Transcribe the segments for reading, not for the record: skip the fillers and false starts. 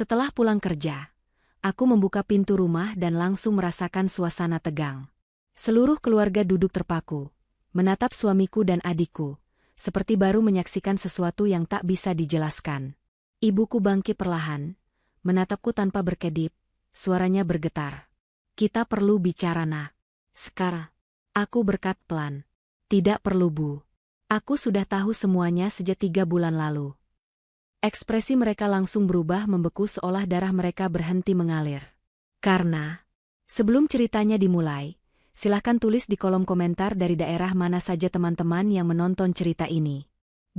Setelah pulang kerja, aku membuka pintu rumah dan langsung merasakan suasana tegang. Seluruh keluarga duduk terpaku, menatap suamiku dan adikku, seperti baru menyaksikan sesuatu yang tak bisa dijelaskan. Ibuku bangkit perlahan, menatapku tanpa berkedip, suaranya bergetar. Kita perlu bicara, Nak. Sekarang. Aku berkat pelan. Tidak perlu, Bu. Aku sudah tahu semuanya sejak 3 bulan lalu. Ekspresi mereka langsung berubah membeku seolah darah mereka berhenti mengalir. Karena, sebelum ceritanya dimulai, silahkan tulis di kolom komentar dari daerah mana saja teman-teman yang menonton cerita ini.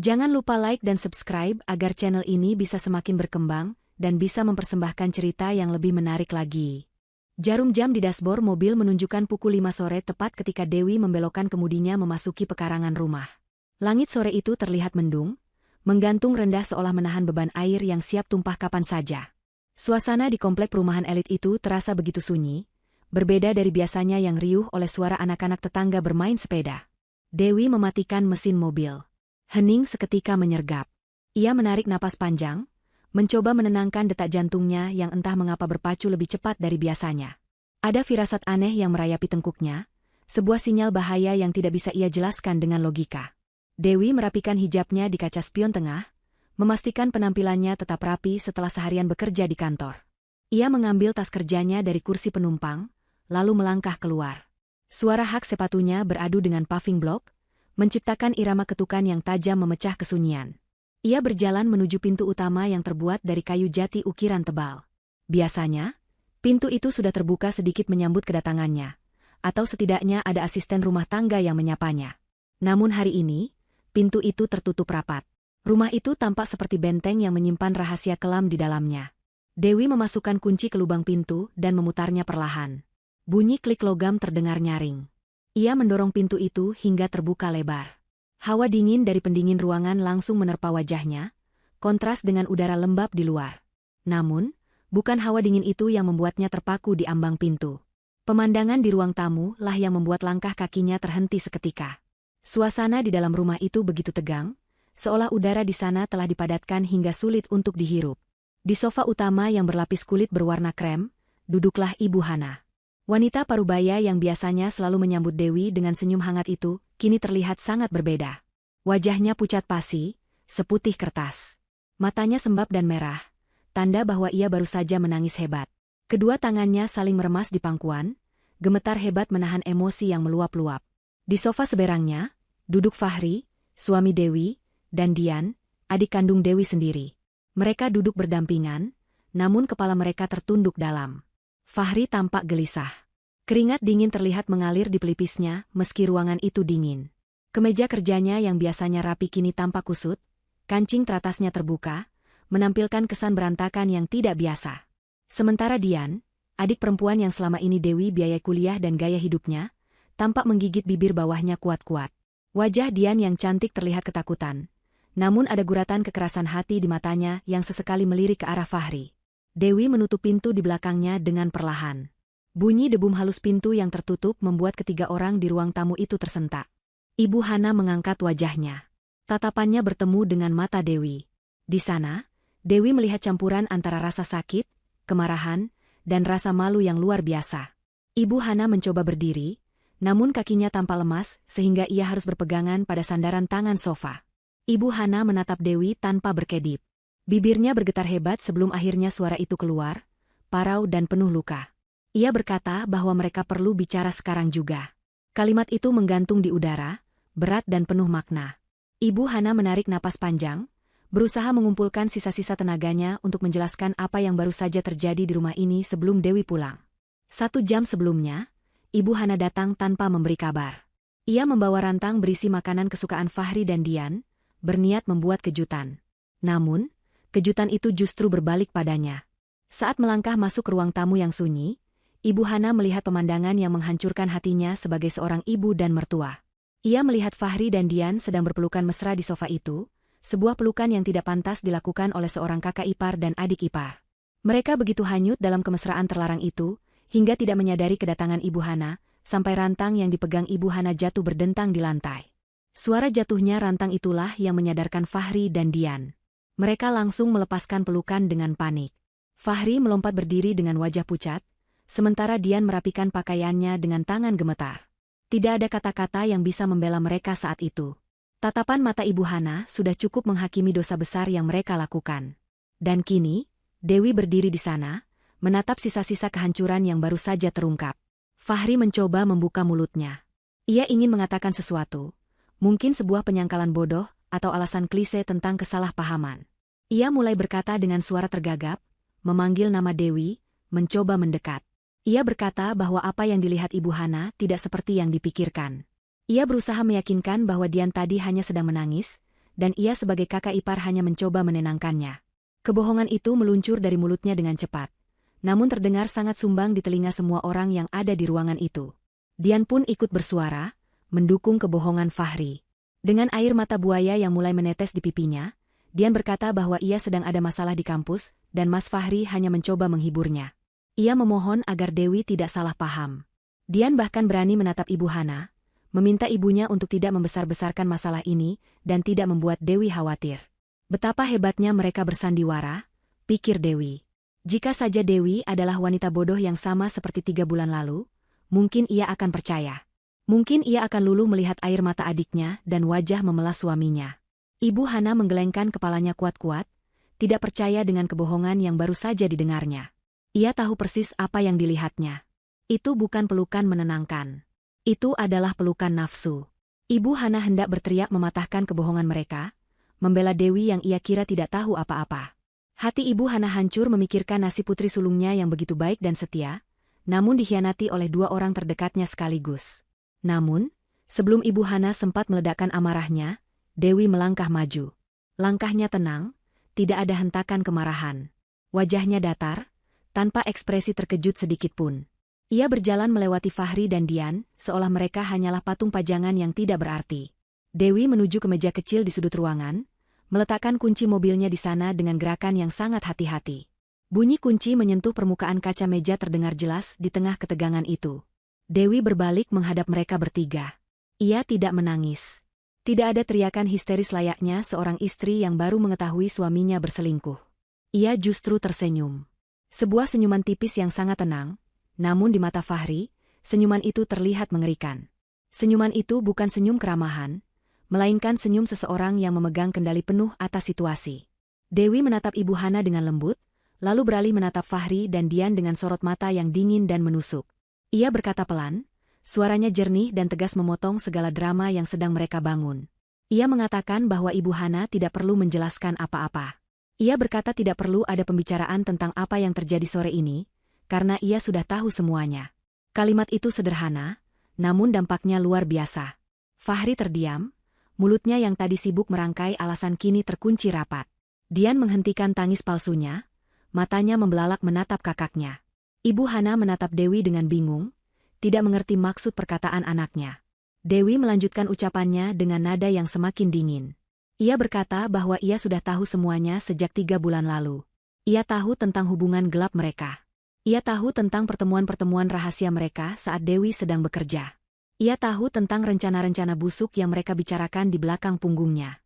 Jangan lupa like dan subscribe agar channel ini bisa semakin berkembang dan bisa mempersembahkan cerita yang lebih menarik lagi. Jarum jam di dashboard mobil menunjukkan pukul 5 sore tepat ketika Dewi membelokkan kemudinya memasuki pekarangan rumah. Langit sore itu terlihat mendung, menggantung rendah seolah menahan beban air yang siap tumpah kapan saja. Suasana di komplek perumahan elit itu terasa begitu sunyi, berbeda dari biasanya yang riuh oleh suara anak-anak tetangga bermain sepeda. Dewi mematikan mesin mobil. Hening seketika menyergap. Ia menarik napas panjang, mencoba menenangkan detak jantungnya yang entah mengapa berpacu lebih cepat dari biasanya. Ada firasat aneh yang merayapi tengkuknya, sebuah sinyal bahaya yang tidak bisa ia jelaskan dengan logika. Dewi merapikan hijabnya di kaca spion tengah, memastikan penampilannya tetap rapi setelah seharian bekerja di kantor. Ia mengambil tas kerjanya dari kursi penumpang, lalu melangkah keluar. Suara hak sepatunya beradu dengan paving block, menciptakan irama ketukan yang tajam memecah kesunyian. Ia berjalan menuju pintu utama yang terbuat dari kayu jati ukiran tebal. Biasanya, pintu itu sudah terbuka sedikit menyambut kedatangannya, atau setidaknya ada asisten rumah tangga yang menyapanya. Namun hari ini, pintu itu tertutup rapat. Rumah itu tampak seperti benteng yang menyimpan rahasia kelam di dalamnya. Dewi memasukkan kunci ke lubang pintu dan memutarnya perlahan. Bunyi klik logam terdengar nyaring. Ia mendorong pintu itu hingga terbuka lebar. Hawa dingin dari pendingin ruangan langsung menerpa wajahnya, kontras dengan udara lembab di luar. Namun, bukan hawa dingin itu yang membuatnya terpaku di ambang pintu. Pemandangan di ruang tamu lah yang membuat langkah kakinya terhenti seketika. Suasana di dalam rumah itu begitu tegang, seolah udara di sana telah dipadatkan hingga sulit untuk dihirup. Di sofa utama yang berlapis kulit berwarna krem, duduklah Ibu Hana. Wanita parubaya yang biasanya selalu menyambut Dewi dengan senyum hangat itu, kini terlihat sangat berbeda. Wajahnya pucat pasi, seputih kertas. Matanya sembab dan merah, tanda bahwa ia baru saja menangis hebat. Kedua tangannya saling meremas di pangkuan, gemetar hebat menahan emosi yang meluap-luap. Di sofa seberangnya, duduk Fahri, suami Dewi, dan Dian, adik kandung Dewi sendiri. Mereka duduk berdampingan, namun kepala mereka tertunduk dalam. Fahri tampak gelisah. Keringat dingin terlihat mengalir di pelipisnya meski ruangan itu dingin. Kemeja kerjanya yang biasanya rapi kini tampak kusut, kancing teratasnya terbuka, menampilkan kesan berantakan yang tidak biasa. Sementara Dian, adik perempuan yang selama ini Dewi biaya kuliah dan gaya hidupnya, tampak menggigit bibir bawahnya kuat-kuat. Wajah Dian yang cantik terlihat ketakutan, namun ada guratan kekerasan hati di matanya yang sesekali melirik ke arah Fahri. Dewi menutup pintu di belakangnya dengan perlahan. Bunyi debum halus pintu yang tertutup membuat ketiga orang di ruang tamu itu tersentak. Ibu Hana mengangkat wajahnya. Tatapannya bertemu dengan mata Dewi. Di sana, Dewi melihat campuran antara rasa sakit, kemarahan, dan rasa malu yang luar biasa. Ibu Hana mencoba berdiri, namun kakinya tampak lemas sehingga ia harus berpegangan pada sandaran tangan sofa. Ibu Hana menatap Dewi tanpa berkedip. Bibirnya bergetar hebat sebelum akhirnya suara itu keluar, parau dan penuh luka. Ia berkata bahwa mereka perlu bicara sekarang juga. Kalimat itu menggantung di udara, berat dan penuh makna. Ibu Hana menarik napas panjang, berusaha mengumpulkan sisa-sisa tenaganya untuk menjelaskan apa yang baru saja terjadi di rumah ini sebelum Dewi pulang. 1 jam sebelumnya, Ibu Hana datang tanpa memberi kabar. Ia membawa rantang berisi makanan kesukaan Fahri dan Dian, berniat membuat kejutan. Namun, kejutan itu justru berbalik padanya. Saat melangkah masuk ke ruang tamu yang sunyi, Ibu Hana melihat pemandangan yang menghancurkan hatinya sebagai seorang ibu dan mertua. Ia melihat Fahri dan Dian sedang berpelukan mesra di sofa itu, sebuah pelukan yang tidak pantas dilakukan oleh seorang kakak ipar dan adik ipar. Mereka begitu hanyut dalam kemesraan terlarang itu, hingga tidak menyadari kedatangan Ibu Hana, sampai rantang yang dipegang Ibu Hana jatuh berdentang di lantai. Suara jatuhnya rantang itulah yang menyadarkan Fahri dan Dian. Mereka langsung melepaskan pelukan dengan panik. Fahri melompat berdiri dengan wajah pucat, sementara Dian merapikan pakaiannya dengan tangan gemetar. Tidak ada kata-kata yang bisa membela mereka saat itu. Tatapan mata Ibu Hana sudah cukup menghakimi dosa besar yang mereka lakukan. Dan kini, Dewi berdiri di sana, menatap sisa-sisa kehancuran yang baru saja terungkap. Fahri mencoba membuka mulutnya. Ia ingin mengatakan sesuatu, mungkin sebuah penyangkalan bodoh atau alasan klise tentang kesalahpahaman. Ia mulai berkata dengan suara tergagap, memanggil nama Dewi, mencoba mendekat. Ia berkata bahwa apa yang dilihat Ibu Hana tidak seperti yang dipikirkan. Ia berusaha meyakinkan bahwa Dian tadi hanya sedang menangis, dan ia sebagai kakak ipar hanya mencoba menenangkannya. Kebohongan itu meluncur dari mulutnya dengan cepat, namun terdengar sangat sumbang di telinga semua orang yang ada di ruangan itu. Dian pun ikut bersuara, mendukung kebohongan Fahri. Dengan air mata buaya yang mulai menetes di pipinya, Dian berkata bahwa ia sedang ada masalah di kampus, dan Mas Fahri hanya mencoba menghiburnya. Ia memohon agar Dewi tidak salah paham. Dian bahkan berani menatap Ibu Hana, meminta ibunya untuk tidak membesar-besarkan masalah ini, dan tidak membuat Dewi khawatir. Betapa hebatnya mereka bersandiwara, pikir Dewi. Jika saja Dewi adalah wanita bodoh yang sama seperti 3 bulan lalu, mungkin ia akan percaya. Mungkin ia akan luluh melihat air mata adiknya dan wajah memelas suaminya. Ibu Hana menggelengkan kepalanya kuat-kuat, tidak percaya dengan kebohongan yang baru saja didengarnya. Ia tahu persis apa yang dilihatnya. Itu bukan pelukan menenangkan. Itu adalah pelukan nafsu. Ibu Hana hendak berteriak mematahkan kebohongan mereka, membela Dewi yang ia kira tidak tahu apa-apa. Hati Ibu Hana hancur memikirkan nasib putri sulungnya yang begitu baik dan setia, namun dikhianati oleh 2 orang terdekatnya sekaligus. Namun, sebelum Ibu Hana sempat meledakkan amarahnya, Dewi melangkah maju. Langkahnya tenang, tidak ada hentakan kemarahan. Wajahnya datar, tanpa ekspresi terkejut sedikit pun. Ia berjalan melewati Fahri dan Dian, seolah mereka hanyalah patung pajangan yang tidak berarti. Dewi menuju ke meja kecil di sudut ruangan, meletakkan kunci mobilnya di sana dengan gerakan yang sangat hati-hati. Bunyi kunci menyentuh permukaan kaca meja terdengar jelas di tengah ketegangan itu. Dewi berbalik menghadap mereka bertiga. Ia tidak menangis. Tidak ada teriakan histeris layaknya seorang istri yang baru mengetahui suaminya berselingkuh. Ia justru tersenyum. Sebuah senyuman tipis yang sangat tenang, namun di mata Fahri, senyuman itu terlihat mengerikan. Senyuman itu bukan senyum keramahan, melainkan senyum seseorang yang memegang kendali penuh atas situasi. Dewi menatap Ibu Hana dengan lembut, lalu beralih menatap Fahri dan Dian dengan sorot mata yang dingin dan menusuk. Ia berkata pelan, suaranya jernih dan tegas memotong segala drama yang sedang mereka bangun. Ia mengatakan bahwa Ibu Hana tidak perlu menjelaskan apa-apa. Ia berkata tidak perlu ada pembicaraan tentang apa yang terjadi sore ini, karena ia sudah tahu semuanya. Kalimat itu sederhana, namun dampaknya luar biasa. Fahri terdiam, mulutnya yang tadi sibuk merangkai alasan kini terkunci rapat. Dian menghentikan tangis palsunya, matanya membelalak menatap kakaknya. Ibu Hana menatap Dewi dengan bingung, tidak mengerti maksud perkataan anaknya. Dewi melanjutkan ucapannya dengan nada yang semakin dingin. Ia berkata bahwa ia sudah tahu semuanya sejak 3 bulan lalu. Ia tahu tentang hubungan gelap mereka. Ia tahu tentang pertemuan-pertemuan rahasia mereka saat Dewi sedang bekerja. Ia tahu tentang rencana-rencana busuk yang mereka bicarakan di belakang punggungnya.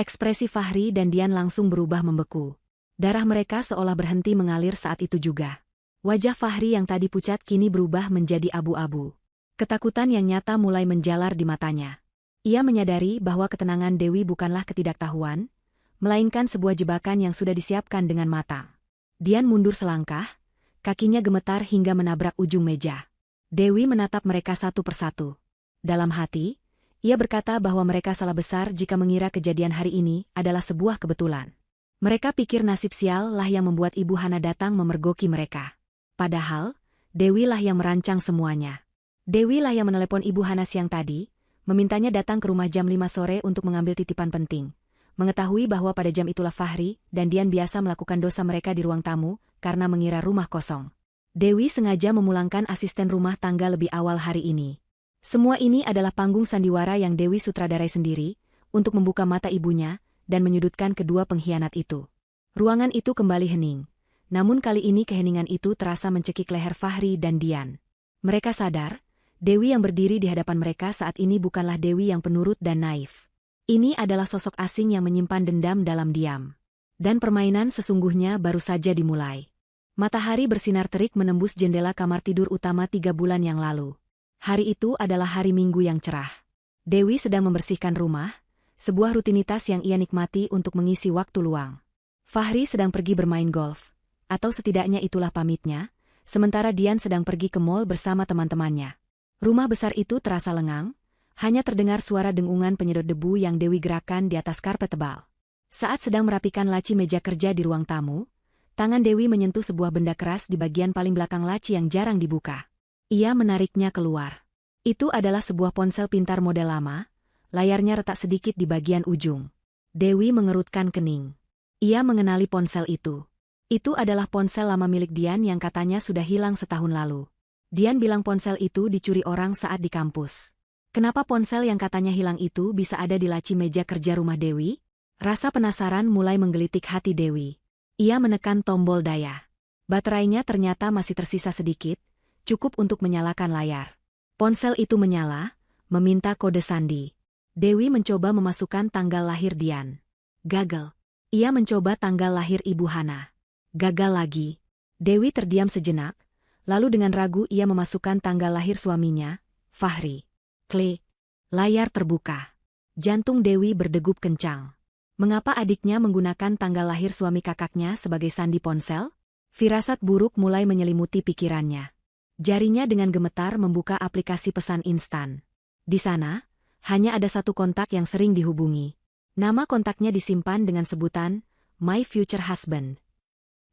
Ekspresi Fahri dan Dian langsung berubah membeku. Darah mereka seolah berhenti mengalir saat itu juga. Wajah Fahri yang tadi pucat kini berubah menjadi abu-abu. Ketakutan yang nyata mulai menjalar di matanya. Ia menyadari bahwa ketenangan Dewi bukanlah ketidaktahuan, melainkan sebuah jebakan yang sudah disiapkan dengan matang. Dian mundur selangkah, kakinya gemetar hingga menabrak ujung meja. Dewi menatap mereka satu persatu. Dalam hati, ia berkata bahwa mereka salah besar jika mengira kejadian hari ini adalah sebuah kebetulan. Mereka pikir nasib sial lah yang membuat Ibu Hana datang memergoki mereka. Padahal, Dewi lah yang merancang semuanya. Dewi lah yang menelepon Ibu Hana siang tadi, memintanya datang ke rumah jam 5 sore untuk mengambil titipan penting. Mengetahui bahwa pada jam itulah Fahri dan Dian biasa melakukan dosa mereka di ruang tamu, karena mengira rumah kosong. Dewi sengaja memulangkan asisten rumah tangga lebih awal hari ini. Semua ini adalah panggung sandiwara yang Dewi sutradarai sendiri, untuk membuka mata ibunya, dan menyudutkan kedua pengkhianat itu. Ruangan itu kembali hening. Namun kali ini keheningan itu terasa mencekik leher Fahri dan Dian. Mereka sadar, Dewi yang berdiri di hadapan mereka saat ini bukanlah Dewi yang penurut dan naif. Ini adalah sosok asing yang menyimpan dendam dalam diam. Dan permainan sesungguhnya baru saja dimulai. Matahari bersinar terik menembus jendela kamar tidur utama 3 bulan yang lalu. Hari itu adalah hari Minggu yang cerah. Dewi sedang membersihkan rumah, sebuah rutinitas yang ia nikmati untuk mengisi waktu luang. Fahri sedang pergi bermain golf, atau setidaknya itulah pamitnya, sementara Dian sedang pergi ke mall bersama teman-temannya. Rumah besar itu terasa lengang, hanya terdengar suara dengungan penyedot debu yang Dewi gerakan di atas karpet tebal. Saat sedang merapikan laci meja kerja di ruang tamu, tangan Dewi menyentuh sebuah benda keras di bagian paling belakang laci yang jarang dibuka. Ia menariknya keluar. Itu adalah sebuah ponsel pintar model lama, layarnya retak sedikit di bagian ujung. Dewi mengerutkan kening. Ia mengenali ponsel itu. Itu adalah ponsel lama milik Dian yang katanya sudah hilang setahun lalu. Dian bilang ponsel itu dicuri orang saat di kampus. Kenapa ponsel yang katanya hilang itu bisa ada di laci meja kerja rumah Dewi? Rasa penasaran mulai menggelitik hati Dewi. Ia menekan tombol daya. Baterainya ternyata masih tersisa sedikit, cukup untuk menyalakan layar. Ponsel itu menyala, meminta kode sandi. Dewi mencoba memasukkan tanggal lahir Dian. Gagal. Ia mencoba tanggal lahir Ibu Hana. Gagal lagi. Dewi terdiam sejenak, lalu dengan ragu ia memasukkan tanggal lahir suaminya, Fahri. Klik. Layar terbuka. Jantung Dewi berdegup kencang. Mengapa adiknya menggunakan tanggal lahir suami kakaknya sebagai sandi ponsel? Firasat buruk mulai menyelimuti pikirannya. Jarinya dengan gemetar membuka aplikasi pesan instan. Di sana, hanya ada satu kontak yang sering dihubungi. Nama kontaknya disimpan dengan sebutan, My Future Husband.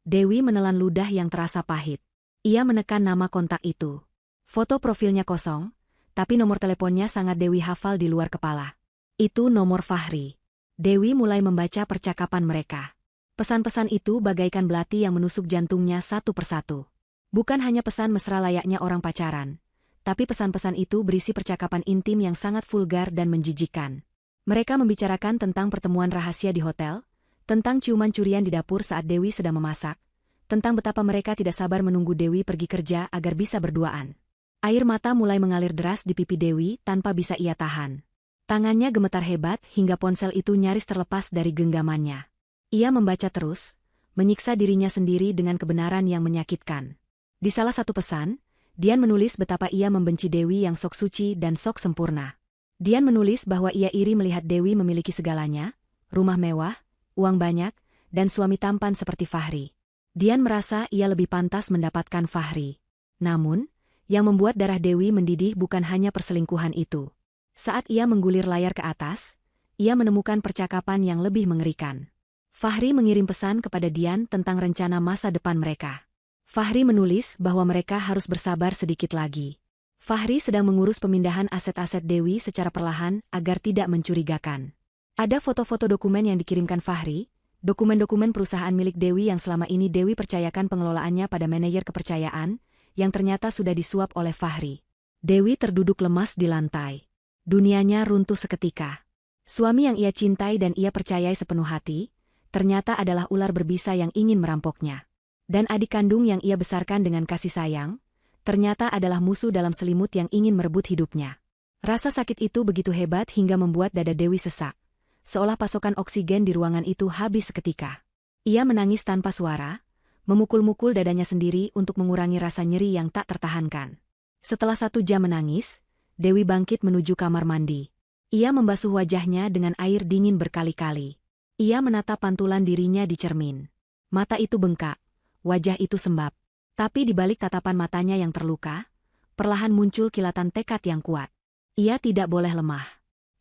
Dewi menelan ludah yang terasa pahit. Ia menekan nama kontak itu. Foto profilnya kosong, tapi nomor teleponnya sangat Dewi hafal di luar kepala. Itu nomor Fahri. Dewi mulai membaca percakapan mereka. Pesan-pesan itu bagaikan belati yang menusuk jantungnya satu persatu. Bukan hanya pesan mesra layaknya orang pacaran, tapi pesan-pesan itu berisi percakapan intim yang sangat vulgar dan menjijikkan. Mereka membicarakan tentang pertemuan rahasia di hotel, tentang ciuman curian di dapur saat Dewi sedang memasak, tentang betapa mereka tidak sabar menunggu Dewi pergi kerja agar bisa berduaan. Air mata mulai mengalir deras di pipi Dewi tanpa bisa ia tahan. Tangannya gemetar hebat hingga ponsel itu nyaris terlepas dari genggamannya. Ia membaca terus, menyiksa dirinya sendiri dengan kebenaran yang menyakitkan. Di salah satu pesan, Dian menulis betapa ia membenci Dewi yang sok suci dan sok sempurna. Dian menulis bahwa ia iri melihat Dewi memiliki segalanya, rumah mewah, uang banyak, dan suami tampan seperti Fahri. Dian merasa ia lebih pantas mendapatkan Fahri. Namun, yang membuat darah Dewi mendidih bukan hanya perselingkuhan itu. Saat ia menggulir layar ke atas, ia menemukan percakapan yang lebih mengerikan. Fahri mengirim pesan kepada Dian tentang rencana masa depan mereka. Fahri menulis bahwa mereka harus bersabar sedikit lagi. Fahri sedang mengurus pemindahan aset-aset Dewi secara perlahan agar tidak mencurigakan. Ada foto-foto dokumen yang dikirimkan Fahri, dokumen-dokumen perusahaan milik Dewi yang selama ini Dewi percayakan pengelolaannya pada manajer kepercayaan, yang ternyata sudah disuap oleh Fahri. Dewi terduduk lemas di lantai. Dunianya runtuh seketika. Suami yang ia cintai dan ia percayai sepenuh hati, ternyata adalah ular berbisa yang ingin merampoknya. Dan adik kandung yang ia besarkan dengan kasih sayang, ternyata adalah musuh dalam selimut yang ingin merebut hidupnya. Rasa sakit itu begitu hebat hingga membuat dada Dewi sesak. Seolah pasokan oksigen di ruangan itu habis seketika. Ia menangis tanpa suara, memukul-mukul dadanya sendiri untuk mengurangi rasa nyeri yang tak tertahankan. Setelah 1 jam menangis, Dewi bangkit menuju kamar mandi. Ia membasuh wajahnya dengan air dingin berkali-kali. Ia menatap pantulan dirinya di cermin. Mata itu bengkak, wajah itu sembab. Tapi di balik tatapan matanya yang terluka, perlahan muncul kilatan tekad yang kuat. Ia tidak boleh lemah.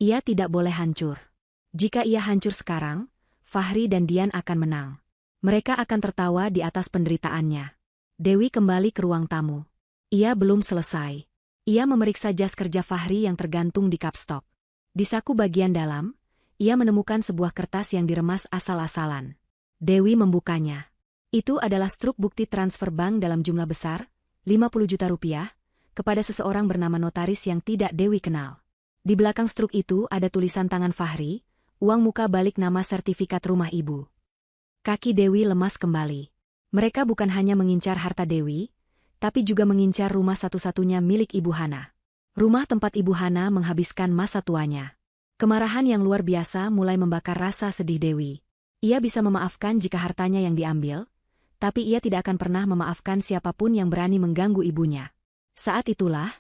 Ia tidak boleh hancur. Jika ia hancur sekarang, Fahri dan Dian akan menang. Mereka akan tertawa di atas penderitaannya. Dewi kembali ke ruang tamu. Ia belum selesai. Ia memeriksa jas kerja Fahri yang tergantung di kapstok. Di saku bagian dalam, ia menemukan sebuah kertas yang diremas asal-asalan. Dewi membukanya. Itu adalah struk bukti transfer bank dalam jumlah besar, 50 juta rupiah, kepada seseorang bernama notaris yang tidak Dewi kenal. Di belakang struk itu ada tulisan tangan Fahri, uang muka balik nama sertifikat rumah ibu. Kaki Dewi lemas kembali. Mereka bukan hanya mengincar harta Dewi, tapi juga mengincar rumah satu-satunya milik Ibu Hana. Rumah tempat Ibu Hana menghabiskan masa tuanya. Kemarahan yang luar biasa mulai membakar rasa sedih Dewi. Ia bisa memaafkan jika hartanya yang diambil, tapi ia tidak akan pernah memaafkan siapapun yang berani mengganggu ibunya. Saat itulah,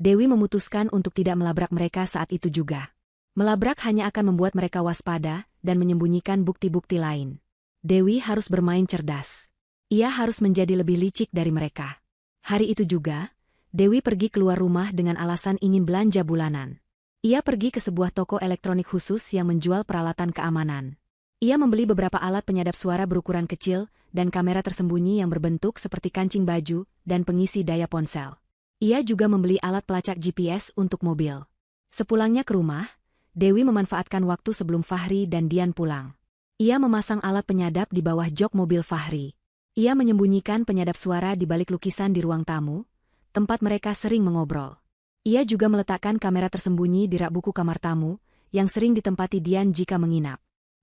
Dewi memutuskan untuk tidak melabrak mereka saat itu juga. Melabrak hanya akan membuat mereka waspada dan menyembunyikan bukti-bukti lain. Dewi harus bermain cerdas. Ia harus menjadi lebih licik dari mereka. Hari itu juga, Dewi pergi keluar rumah dengan alasan ingin belanja bulanan. Ia pergi ke sebuah toko elektronik khusus yang menjual peralatan keamanan. Ia membeli beberapa alat penyadap suara berukuran kecil dan kamera tersembunyi yang berbentuk seperti kancing baju dan pengisi daya ponsel. Ia juga membeli alat pelacak GPS untuk mobil. Sepulangnya ke rumah, Dewi memanfaatkan waktu sebelum Fahri dan Dian pulang. Ia memasang alat penyadap di bawah jok mobil Fahri. Ia menyembunyikan penyadap suara di balik lukisan di ruang tamu, tempat mereka sering mengobrol. Ia juga meletakkan kamera tersembunyi di rak buku kamar tamu, yang sering ditempati Dian jika menginap.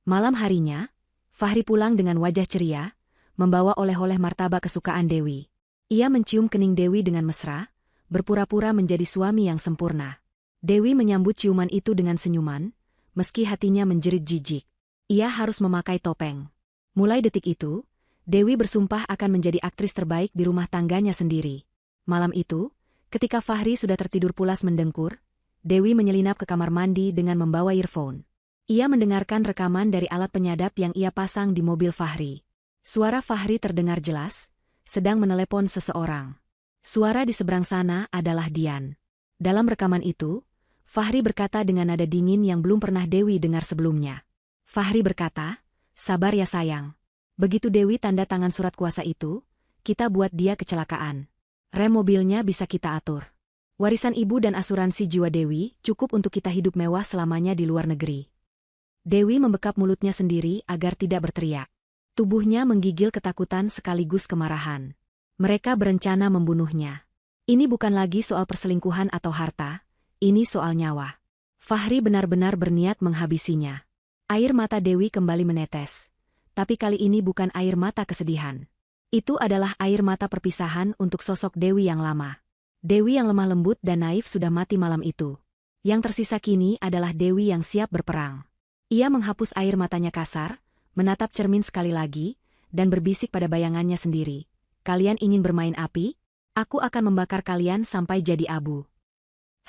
Malam harinya, Fahri pulang dengan wajah ceria, membawa oleh-oleh martabak kesukaan Dewi. Ia mencium kening Dewi dengan mesra, berpura-pura menjadi suami yang sempurna. Dewi menyambut ciuman itu dengan senyuman, meski hatinya menjerit jijik. Ia harus memakai topeng. Mulai detik itu, Dewi bersumpah akan menjadi aktris terbaik di rumah tangganya sendiri. Malam itu, ketika Fahri sudah tertidur pulas mendengkur, Dewi menyelinap ke kamar mandi dengan membawa earphone. Ia mendengarkan rekaman dari alat penyadap yang ia pasang di mobil Fahri. Suara Fahri terdengar jelas, sedang menelepon seseorang. Suara di seberang sana adalah Dian. Dalam rekaman itu, Fahri berkata dengan nada dingin yang belum pernah Dewi dengar sebelumnya. Fahri berkata, "Sabar ya sayang. Begitu Dewi tanda tangan surat kuasa itu, kita buat dia kecelakaan. Rem mobilnya bisa kita atur. Warisan ibu dan asuransi jiwa Dewi cukup untuk kita hidup mewah selamanya di luar negeri." Dewi membekap mulutnya sendiri agar tidak berteriak. Tubuhnya menggigil ketakutan sekaligus kemarahan. Mereka berencana membunuhnya. Ini bukan lagi soal perselingkuhan atau harta, ini soal nyawa. Fahri benar-benar berniat menghabisinya. Air mata Dewi kembali menetes. Tapi kali ini bukan air mata kesedihan. Itu adalah air mata perpisahan untuk sosok Dewi yang lama. Dewi yang lemah lembut dan naif sudah mati malam itu. Yang tersisa kini adalah Dewi yang siap berperang. Ia menghapus air matanya kasar, menatap cermin sekali lagi, dan berbisik pada bayangannya sendiri. "Kalian ingin bermain api? Aku akan membakar kalian sampai jadi abu."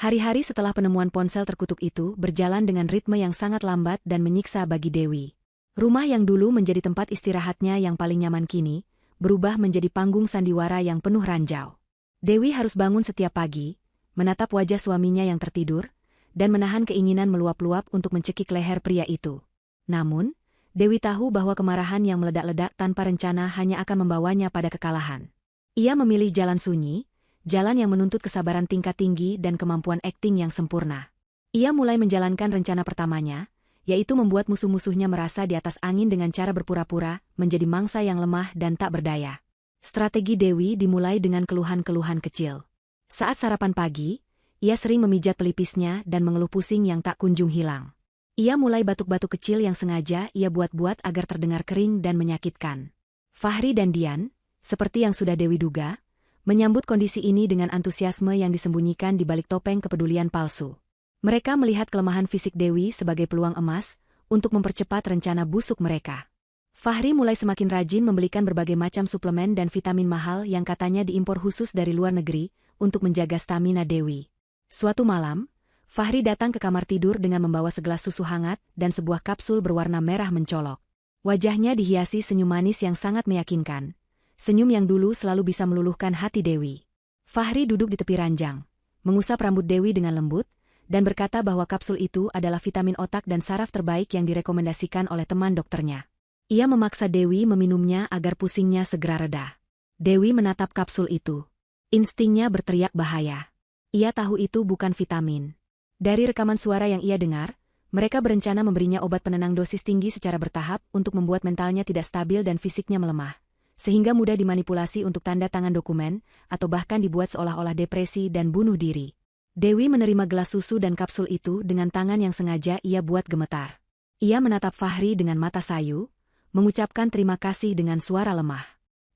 Hari-hari setelah penemuan ponsel terkutuk itu berjalan dengan ritme yang sangat lambat dan menyiksa bagi Dewi. Rumah yang dulu menjadi tempat istirahatnya yang paling nyaman kini, berubah menjadi panggung sandiwara yang penuh ranjau. Dewi harus bangun setiap pagi, menatap wajah suaminya yang tertidur, dan menahan keinginan meluap-luap untuk mencekik leher pria itu. Namun, Dewi tahu bahwa kemarahan yang meledak-ledak tanpa rencana hanya akan membawanya pada kekalahan. Ia memilih jalan sunyi, jalan yang menuntut kesabaran tingkat tinggi dan kemampuan akting yang sempurna. Ia mulai menjalankan rencana pertamanya, yaitu membuat musuh-musuhnya merasa di atas angin dengan cara berpura-pura menjadi mangsa yang lemah dan tak berdaya. Strategi Dewi dimulai dengan keluhan-keluhan kecil. Saat sarapan pagi, ia sering memijat pelipisnya dan mengeluh pusing yang tak kunjung hilang. Ia mulai batuk-batuk kecil yang sengaja ia buat-buat agar terdengar kering dan menyakitkan. Fahri dan Dian, seperti yang sudah Dewi duga, menyambut kondisi ini dengan antusiasme yang disembunyikan di balik topeng kepedulian palsu. Mereka melihat kelemahan fisik Dewi sebagai peluang emas untuk mempercepat rencana busuk mereka. Fahri mulai semakin rajin membelikan berbagai macam suplemen dan vitamin mahal yang katanya diimpor khusus dari luar negeri untuk menjaga stamina Dewi. Suatu malam, Fahri datang ke kamar tidur dengan membawa segelas susu hangat dan sebuah kapsul berwarna merah mencolok. Wajahnya dihiasi senyum manis yang sangat meyakinkan, senyum yang dulu selalu bisa meluluhkan hati Dewi. Fahri duduk di tepi ranjang, mengusap rambut Dewi dengan lembut, dan berkata bahwa kapsul itu adalah vitamin otak dan saraf terbaik yang direkomendasikan oleh teman dokternya. Ia memaksa Dewi meminumnya agar pusingnya segera reda. Dewi menatap kapsul itu. Instingnya berteriak bahaya. Ia tahu itu bukan vitamin. Dari rekaman suara yang ia dengar, mereka berencana memberinya obat penenang dosis tinggi secara bertahap untuk membuat mentalnya tidak stabil dan fisiknya melemah, sehingga mudah dimanipulasi untuk tanda tangan dokumen, atau bahkan dibuat seolah-olah depresi dan bunuh diri. Dewi menerima gelas susu dan kapsul itu dengan tangan yang sengaja ia buat gemetar. Ia menatap Fahri dengan mata sayu, mengucapkan terima kasih dengan suara lemah.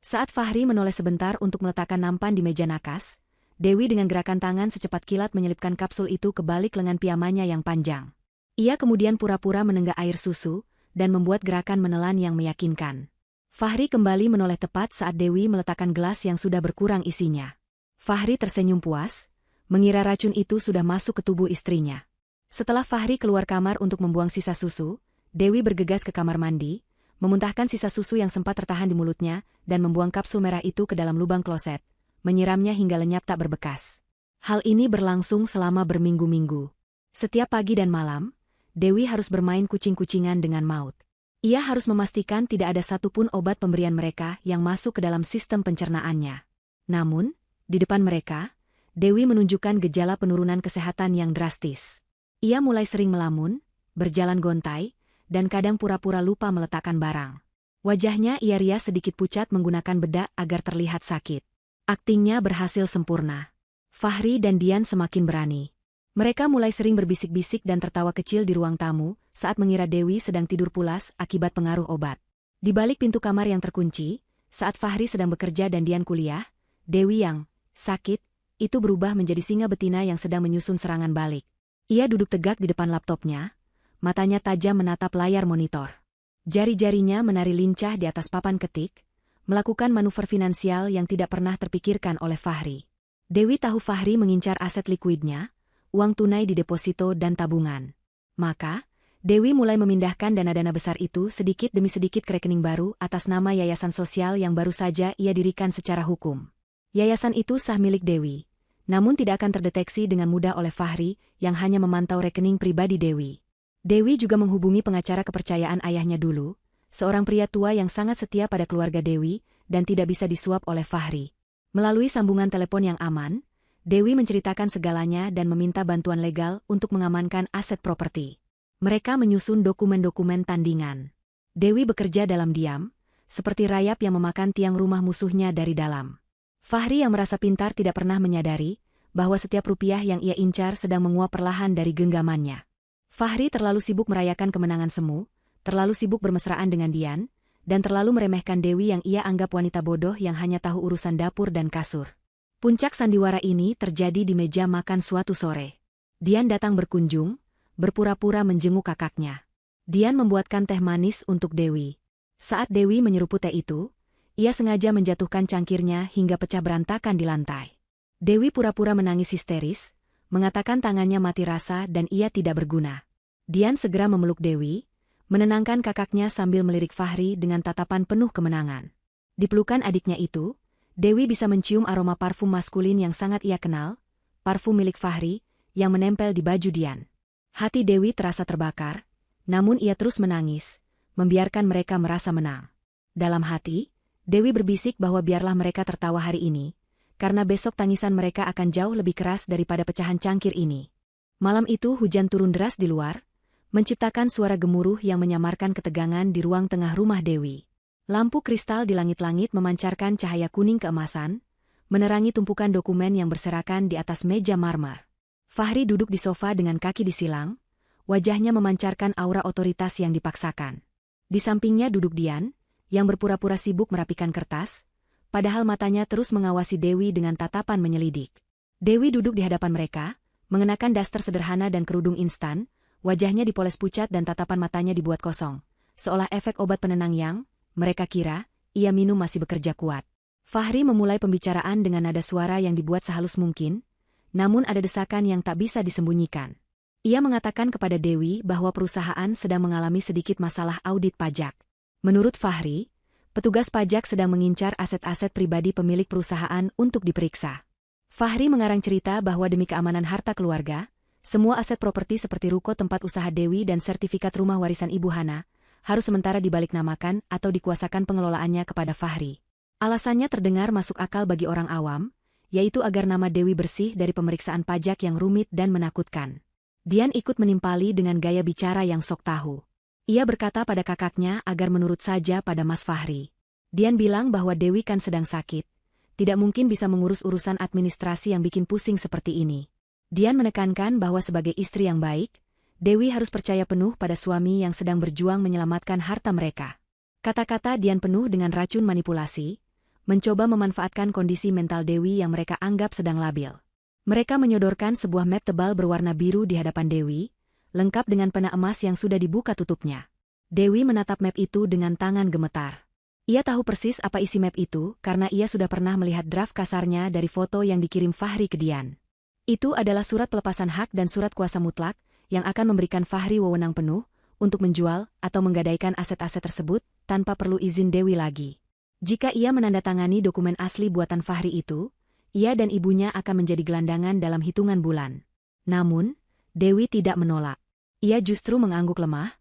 Saat Fahri menoleh sebentar untuk meletakkan nampan di meja nakas, Dewi dengan gerakan tangan secepat kilat menyelipkan kapsul itu ke balik lengan piyamanya yang panjang. Ia kemudian pura-pura menenggak air susu, dan membuat gerakan menelan yang meyakinkan. Fahri kembali menoleh tepat saat Dewi meletakkan gelas yang sudah berkurang isinya. Fahri tersenyum puas, mengira racun itu sudah masuk ke tubuh istrinya. Setelah Fahri keluar kamar untuk membuang sisa susu, Dewi bergegas ke kamar mandi, memuntahkan sisa susu yang sempat tertahan di mulutnya, dan membuang kapsul merah itu ke dalam lubang kloset, menyiramnya hingga lenyap tak berbekas. Hal ini berlangsung selama berminggu-minggu. Setiap pagi dan malam, Dewi harus bermain kucing-kucingan dengan maut. Ia harus memastikan tidak ada satupun obat pemberian mereka yang masuk ke dalam sistem pencernaannya. Namun, di depan mereka, Dewi menunjukkan gejala penurunan kesehatan yang drastis. Ia mulai sering melamun, berjalan gontai, dan kadang pura-pura lupa meletakkan barang. Wajahnya ia rias sedikit pucat menggunakan bedak agar terlihat sakit. Aktingnya berhasil sempurna. Fahri dan Dian semakin berani. Mereka mulai sering berbisik-bisik dan tertawa kecil di ruang tamu saat mengira Dewi sedang tidur pulas akibat pengaruh obat. Di balik pintu kamar yang terkunci, saat Fahri sedang bekerja dan Dian kuliah, Dewi yang sakit itu berubah menjadi singa betina yang sedang menyusun serangan balik. Ia duduk tegak di depan laptopnya, matanya tajam menatap layar monitor. Jari-jarinya menari lincah di atas papan ketik, melakukan manuver finansial yang tidak pernah terpikirkan oleh Fahri. Dewi tahu Fahri mengincar aset likuidnya, uang tunai di deposito dan tabungan. Maka, Dewi mulai memindahkan dana-dana besar itu sedikit demi sedikit ke rekening baru atas nama yayasan sosial yang baru saja ia dirikan secara hukum. Yayasan itu sah milik Dewi, namun tidak akan terdeteksi dengan mudah oleh Fahri yang hanya memantau rekening pribadi Dewi. Dewi juga menghubungi pengacara kepercayaan ayahnya dulu, seorang pria tua yang sangat setia pada keluarga Dewi dan tidak bisa disuap oleh Fahri. Melalui sambungan telepon yang aman, Dewi menceritakan segalanya dan meminta bantuan legal untuk mengamankan aset properti. Mereka menyusun dokumen-dokumen tandingan. Dewi bekerja dalam diam, seperti rayap yang memakan tiang rumah musuhnya dari dalam. Fahri yang merasa pintar tidak pernah menyadari bahwa setiap rupiah yang ia incar sedang menguap perlahan dari genggamannya. Fahri terlalu sibuk merayakan kemenangan semu, terlalu sibuk bermesraan dengan Dian, dan terlalu meremehkan Dewi yang ia anggap wanita bodoh yang hanya tahu urusan dapur dan kasur. Puncak sandiwara ini terjadi di meja makan suatu sore. Dian datang berkunjung, berpura-pura menjenguk kakaknya. Dian membuatkan teh manis untuk Dewi. Saat Dewi menyeruput teh itu, ia sengaja menjatuhkan cangkirnya hingga pecah berantakan di lantai. Dewi pura-pura menangis histeris, mengatakan tangannya mati rasa dan ia tidak berguna. Dian segera memeluk Dewi, menenangkan kakaknya sambil melirik Fahri dengan tatapan penuh kemenangan. Di pelukan adiknya itu, Dewi bisa mencium aroma parfum maskulin yang sangat ia kenal, parfum milik Fahri, yang menempel di baju Dian. Hati Dewi terasa terbakar, namun ia terus menangis, membiarkan mereka merasa menang. Dalam hati, Dewi berbisik bahwa biarlah mereka tertawa hari ini, karena besok tangisan mereka akan jauh lebih keras daripada pecahan cangkir ini. Malam itu hujan turun deras di luar, menciptakan suara gemuruh yang menyamarkan ketegangan di ruang tengah rumah Dewi. Lampu kristal di langit-langit memancarkan cahaya kuning keemasan, menerangi tumpukan dokumen yang berserakan di atas meja marmer. Fahri duduk di sofa dengan kaki disilang, wajahnya memancarkan aura otoritas yang dipaksakan. Di sampingnya duduk Dian, yang berpura-pura sibuk merapikan kertas, padahal matanya terus mengawasi Dewi dengan tatapan menyelidik. Dewi duduk di hadapan mereka, mengenakan daster sederhana dan kerudung instan, wajahnya dipoles pucat dan tatapan matanya dibuat kosong, seolah efek obat penenang yang, mereka kira, ia minum masih bekerja kuat. Fahri memulai pembicaraan dengan nada suara yang dibuat sehalus mungkin, namun ada desakan yang tak bisa disembunyikan. Ia mengatakan kepada Dewi bahwa perusahaan sedang mengalami sedikit masalah audit pajak. Menurut Fahri, petugas pajak sedang mengincar aset-aset pribadi pemilik perusahaan untuk diperiksa. Fahri mengarang cerita bahwa demi keamanan harta keluarga, semua aset properti seperti ruko tempat usaha Dewi dan sertifikat rumah warisan Ibu Hana, harus sementara dibalik-namakan atau dikuasakan pengelolaannya kepada Fahri. Alasannya terdengar masuk akal bagi orang awam, yaitu agar nama Dewi bersih dari pemeriksaan pajak yang rumit dan menakutkan. Dian ikut menimpali dengan gaya bicara yang sok tahu. Ia berkata pada kakaknya agar menurut saja pada Mas Fahri. Dian bilang bahwa Dewi kan sedang sakit, tidak mungkin bisa mengurus urusan administrasi yang bikin pusing seperti ini. Dian menekankan bahwa sebagai istri yang baik, Dewi harus percaya penuh pada suami yang sedang berjuang menyelamatkan harta mereka. Kata-kata Dian penuh dengan racun manipulasi, mencoba memanfaatkan kondisi mental Dewi yang mereka anggap sedang labil. Mereka menyodorkan sebuah map tebal berwarna biru di hadapan Dewi, lengkap dengan pena emas yang sudah dibuka tutupnya. Dewi menatap map itu dengan tangan gemetar. Ia tahu persis apa isi map itu karena ia sudah pernah melihat draft kasarnya dari foto yang dikirim Fahri ke Dian. Itu adalah surat pelepasan hak dan surat kuasa mutlak yang akan memberikan Fahri wewenang penuh untuk menjual atau menggadaikan aset-aset tersebut tanpa perlu izin Dewi lagi. Jika ia menandatangani dokumen asli buatan Fahri itu, ia dan ibunya akan menjadi gelandangan dalam hitungan bulan. Namun, Dewi tidak menolak. Ia justru mengangguk lemah,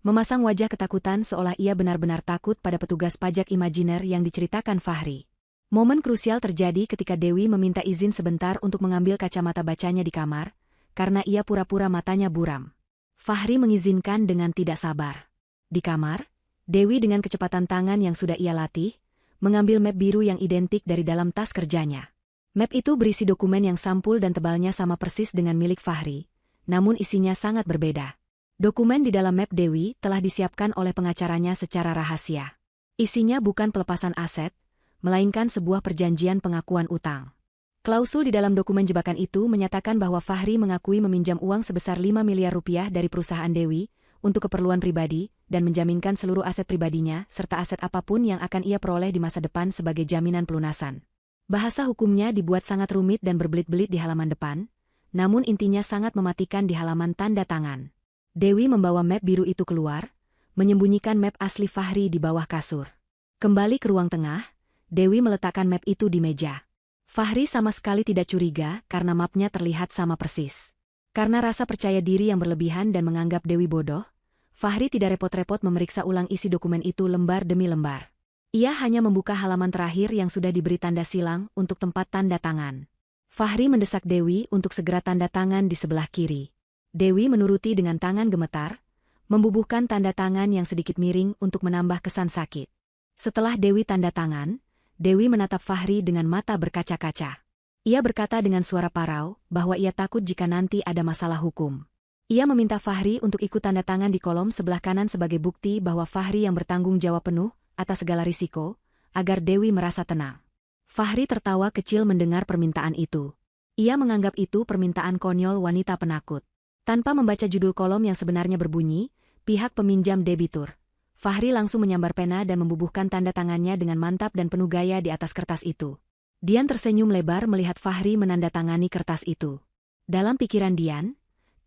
memasang wajah ketakutan seolah ia benar-benar takut pada petugas pajak imajiner yang diceritakan Fahri. Momen krusial terjadi ketika Dewi meminta izin sebentar untuk mengambil kacamata bacanya di kamar, karena ia pura-pura matanya buram. Fahri mengizinkan dengan tidak sabar. Di kamar, Dewi dengan kecepatan tangan yang sudah ia latih, mengambil map biru yang identik dari dalam tas kerjanya. Map itu berisi dokumen yang sampul dan tebalnya sama persis dengan milik Fahri, namun isinya sangat berbeda. Dokumen di dalam map Dewi telah disiapkan oleh pengacaranya secara rahasia. Isinya bukan pelepasan aset, melainkan sebuah perjanjian pengakuan utang. Klausul di dalam dokumen jebakan itu menyatakan bahwa Fahri mengakui meminjam uang sebesar 5 miliar rupiah dari perusahaan Dewi untuk keperluan pribadi dan menjaminkan seluruh aset pribadinya serta aset apapun yang akan ia peroleh di masa depan sebagai jaminan pelunasan. Bahasa hukumnya dibuat sangat rumit dan berbelit-belit di halaman depan, namun intinya sangat mematikan di halaman tanda tangan. Dewi membawa map biru itu keluar, menyembunyikan map asli Fahri di bawah kasur. Kembali ke ruang tengah, Dewi meletakkan map itu di meja. Fahri sama sekali tidak curiga karena mapnya terlihat sama persis. Karena rasa percaya diri yang berlebihan dan menganggap Dewi bodoh, Fahri tidak repot-repot memeriksa ulang isi dokumen itu lembar demi lembar. Ia hanya membuka halaman terakhir yang sudah diberi tanda silang untuk tempat tanda tangan. Fahri mendesak Dewi untuk segera tanda tangan di sebelah kiri. Dewi menuruti dengan tangan gemetar, membubuhkan tanda tangan yang sedikit miring untuk menambah kesan sakit. Setelah Dewi tanda tangan, Dewi menatap Fahri dengan mata berkaca-kaca. Ia berkata dengan suara parau bahwa ia takut jika nanti ada masalah hukum. Ia meminta Fahri untuk ikut tanda tangan di kolom sebelah kanan sebagai bukti bahwa Fahri yang bertanggung jawab penuh atas segala risiko, agar Dewi merasa tenang. Fahri tertawa kecil mendengar permintaan itu. Ia menganggap itu permintaan konyol wanita penakut. Tanpa membaca judul kolom yang sebenarnya berbunyi, pihak peminjam debitur. Fahri langsung menyambar pena dan membubuhkan tanda tangannya dengan mantap dan penuh gaya di atas kertas itu. Dian tersenyum lebar melihat Fahri menandatangani kertas itu. Dalam pikiran Dian,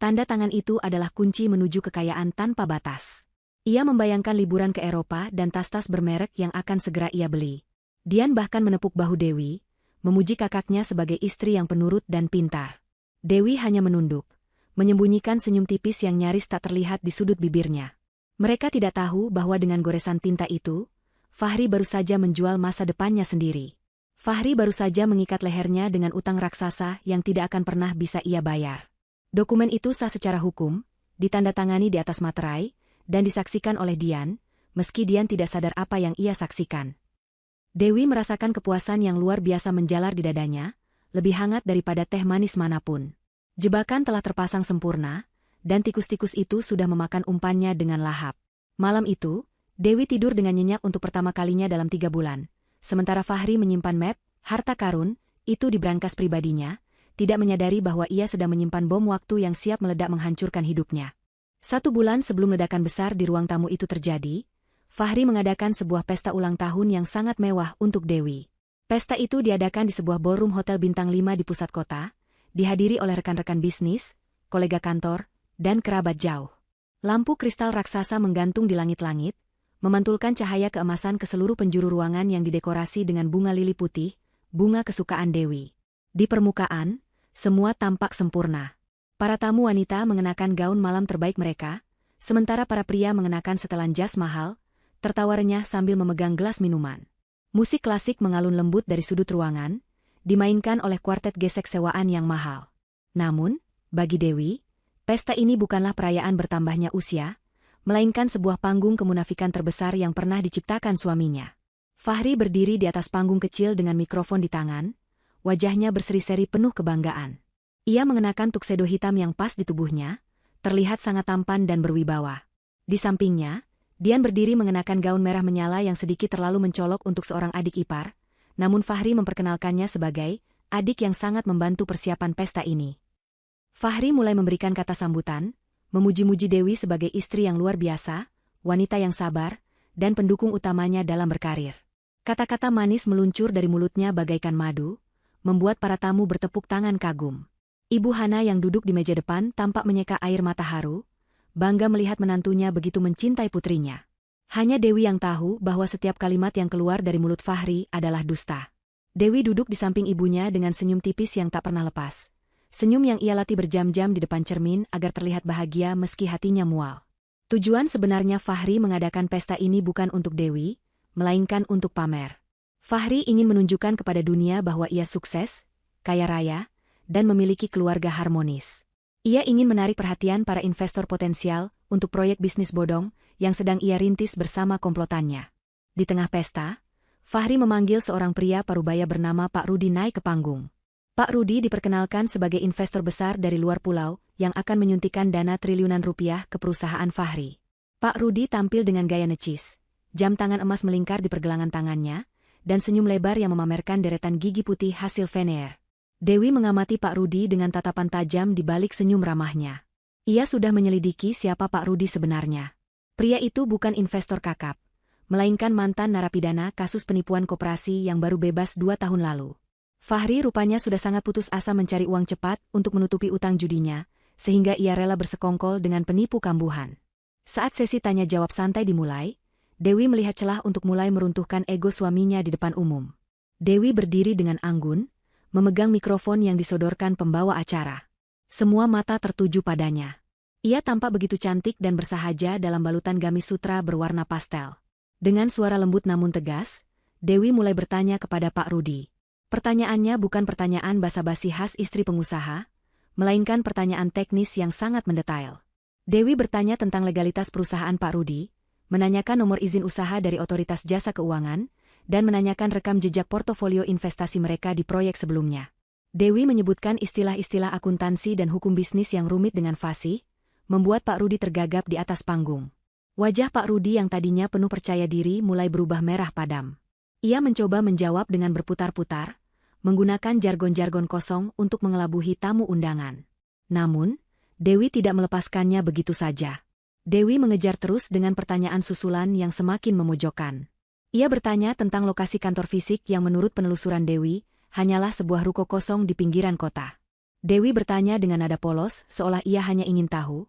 tanda tangan itu adalah kunci menuju kekayaan tanpa batas. Ia membayangkan liburan ke Eropa dan tas-tas bermerek yang akan segera ia beli. Dian bahkan menepuk bahu Dewi, memuji kakaknya sebagai istri yang penurut dan pintar. Dewi hanya menunduk, menyembunyikan senyum tipis yang nyaris tak terlihat di sudut bibirnya. Mereka tidak tahu bahwa dengan goresan tinta itu, Fahri baru saja menjual masa depannya sendiri. Fahri baru saja mengikat lehernya dengan utang raksasa yang tidak akan pernah bisa ia bayar. Dokumen itu sah secara hukum, ditandatangani di atas materai, dan disaksikan oleh Dian, meski Dian tidak sadar apa yang ia saksikan. Dewi merasakan kepuasan yang luar biasa menjalar di dadanya, lebih hangat daripada teh manis manapun. Jebakan telah terpasang sempurna, dan tikus-tikus itu sudah memakan umpannya dengan lahap. Malam itu, Dewi tidur dengan nyenyak untuk pertama kalinya dalam 3 bulan. Sementara Fahri menyimpan map, harta karun, itu di brankas pribadinya, tidak menyadari bahwa ia sedang menyimpan bom waktu yang siap meledak menghancurkan hidupnya. 1 bulan sebelum ledakan besar di ruang tamu itu terjadi, Fahri mengadakan sebuah pesta ulang tahun yang sangat mewah untuk Dewi. Pesta itu diadakan di sebuah ballroom hotel bintang 5 di pusat kota, dihadiri oleh rekan-rekan bisnis, kolega kantor, dan kerabat jauh. Lampu kristal raksasa menggantung di langit-langit, memantulkan cahaya keemasan ke seluruh penjuru ruangan yang didekorasi dengan bunga lili putih, bunga kesukaan Dewi. Di permukaan, semua tampak sempurna. Para tamu wanita mengenakan gaun malam terbaik mereka, sementara para pria mengenakan setelan jas mahal, tertawa renyah sambil memegang gelas minuman. Musik klasik mengalun lembut dari sudut ruangan, dimainkan oleh kuartet gesek sewaan yang mahal. Namun, bagi Dewi, pesta ini bukanlah perayaan bertambahnya usia, melainkan sebuah panggung kemunafikan terbesar yang pernah diciptakan suaminya. Fahri berdiri di atas panggung kecil dengan mikrofon di tangan, wajahnya berseri-seri penuh kebanggaan. Ia mengenakan tuxedo hitam yang pas di tubuhnya, terlihat sangat tampan dan berwibawa. Di sampingnya, Dian berdiri mengenakan gaun merah menyala yang sedikit terlalu mencolok untuk seorang adik ipar, namun Fahri memperkenalkannya sebagai adik yang sangat membantu persiapan pesta ini. Fahri mulai memberikan kata sambutan, memuji-muji Dewi sebagai istri yang luar biasa, wanita yang sabar, dan pendukung utamanya dalam berkarir. Kata-kata manis meluncur dari mulutnya bagaikan madu, membuat para tamu bertepuk tangan kagum. Ibu Hana yang duduk di meja depan tampak menyeka air mata haru, bangga melihat menantunya begitu mencintai putrinya. Hanya Dewi yang tahu bahwa setiap kalimat yang keluar dari mulut Fahri adalah dusta. Dewi duduk di samping ibunya dengan senyum tipis yang tak pernah lepas. Senyum yang ia latih berjam-jam di depan cermin agar terlihat bahagia meski hatinya mual. Tujuan sebenarnya Fahri mengadakan pesta ini bukan untuk Dewi, melainkan untuk pamer. Fahri ingin menunjukkan kepada dunia bahwa ia sukses, kaya raya, dan memiliki keluarga harmonis. Ia ingin menarik perhatian para investor potensial untuk proyek bisnis bodong yang sedang ia rintis bersama komplotannya. Di tengah pesta, Fahri memanggil seorang pria parubaya bernama Pak Rudi naik ke panggung. Pak Rudi diperkenalkan sebagai investor besar dari luar pulau yang akan menyuntikkan dana triliunan rupiah ke perusahaan Fahri. Pak Rudi tampil dengan gaya necis, jam tangan emas melingkar di pergelangan tangannya, dan senyum lebar yang memamerkan deretan gigi putih hasil veneer. Dewi mengamati Pak Rudi dengan tatapan tajam di balik senyum ramahnya. Ia sudah menyelidiki siapa Pak Rudi sebenarnya. Pria itu bukan investor kakap, melainkan mantan narapidana kasus penipuan koperasi yang baru bebas 2 tahun lalu. Fahri rupanya sudah sangat putus asa mencari uang cepat untuk menutupi utang judinya, sehingga ia rela bersekongkol dengan penipu kambuhan. Saat sesi tanya-jawab santai dimulai, Dewi melihat celah untuk mulai meruntuhkan ego suaminya di depan umum. Dewi berdiri dengan anggun, memegang mikrofon yang disodorkan pembawa acara. Semua mata tertuju padanya. Ia tampak begitu cantik dan bersahaja dalam balutan gamis sutra berwarna pastel. Dengan suara lembut namun tegas, Dewi mulai bertanya kepada Pak Rudi. Pertanyaannya bukan pertanyaan basa-basi khas istri pengusaha, melainkan pertanyaan teknis yang sangat mendetail. Dewi bertanya tentang legalitas perusahaan Pak Rudi, menanyakan nomor izin usaha dari Otoritas Jasa Keuangan, dan menanyakan rekam jejak portofolio investasi mereka di proyek sebelumnya. Dewi menyebutkan istilah-istilah akuntansi dan hukum bisnis yang rumit dengan fasih, membuat Pak Rudi tergagap di atas panggung. Wajah Pak Rudi yang tadinya penuh percaya diri mulai berubah merah padam. Ia mencoba menjawab dengan berputar-putar, menggunakan jargon-jargon kosong untuk mengelabuhi tamu undangan. Namun, Dewi tidak melepaskannya begitu saja. Dewi mengejar terus dengan pertanyaan susulan yang semakin memojokkan. Ia bertanya tentang lokasi kantor fisik yang menurut penelusuran Dewi, hanyalah sebuah ruko kosong di pinggiran kota. Dewi bertanya dengan nada polos, seolah ia hanya ingin tahu,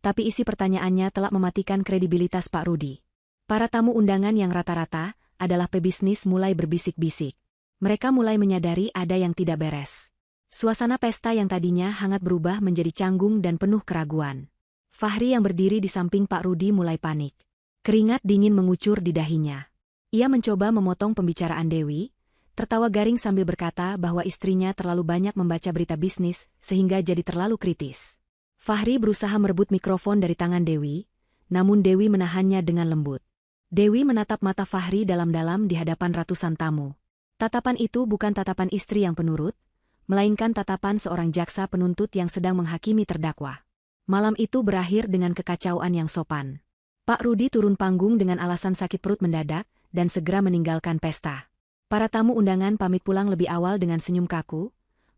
tapi isi pertanyaannya telah mematikan kredibilitas Pak Rudi. Para tamu undangan yang rata-rata adalah pebisnis mulai berbisik-bisik. Mereka mulai menyadari ada yang tidak beres. Suasana pesta yang tadinya hangat berubah menjadi canggung dan penuh keraguan. Fahri yang berdiri di samping Pak Rudi mulai panik. Keringat dingin mengucur di dahinya. Ia mencoba memotong pembicaraan Dewi, tertawa garing sambil berkata bahwa istrinya terlalu banyak membaca berita bisnis sehingga jadi terlalu kritis. Fahri berusaha merebut mikrofon dari tangan Dewi, namun Dewi menahannya dengan lembut. Dewi menatap mata Fahri dalam-dalam di hadapan ratusan tamu. Tatapan itu bukan tatapan istri yang penurut, melainkan tatapan seorang jaksa penuntut yang sedang menghakimi terdakwa. Malam itu berakhir dengan kekacauan yang sopan. Pak Rudi turun panggung dengan alasan sakit perut mendadak dan segera meninggalkan pesta. Para tamu undangan pamit pulang lebih awal dengan senyum kaku,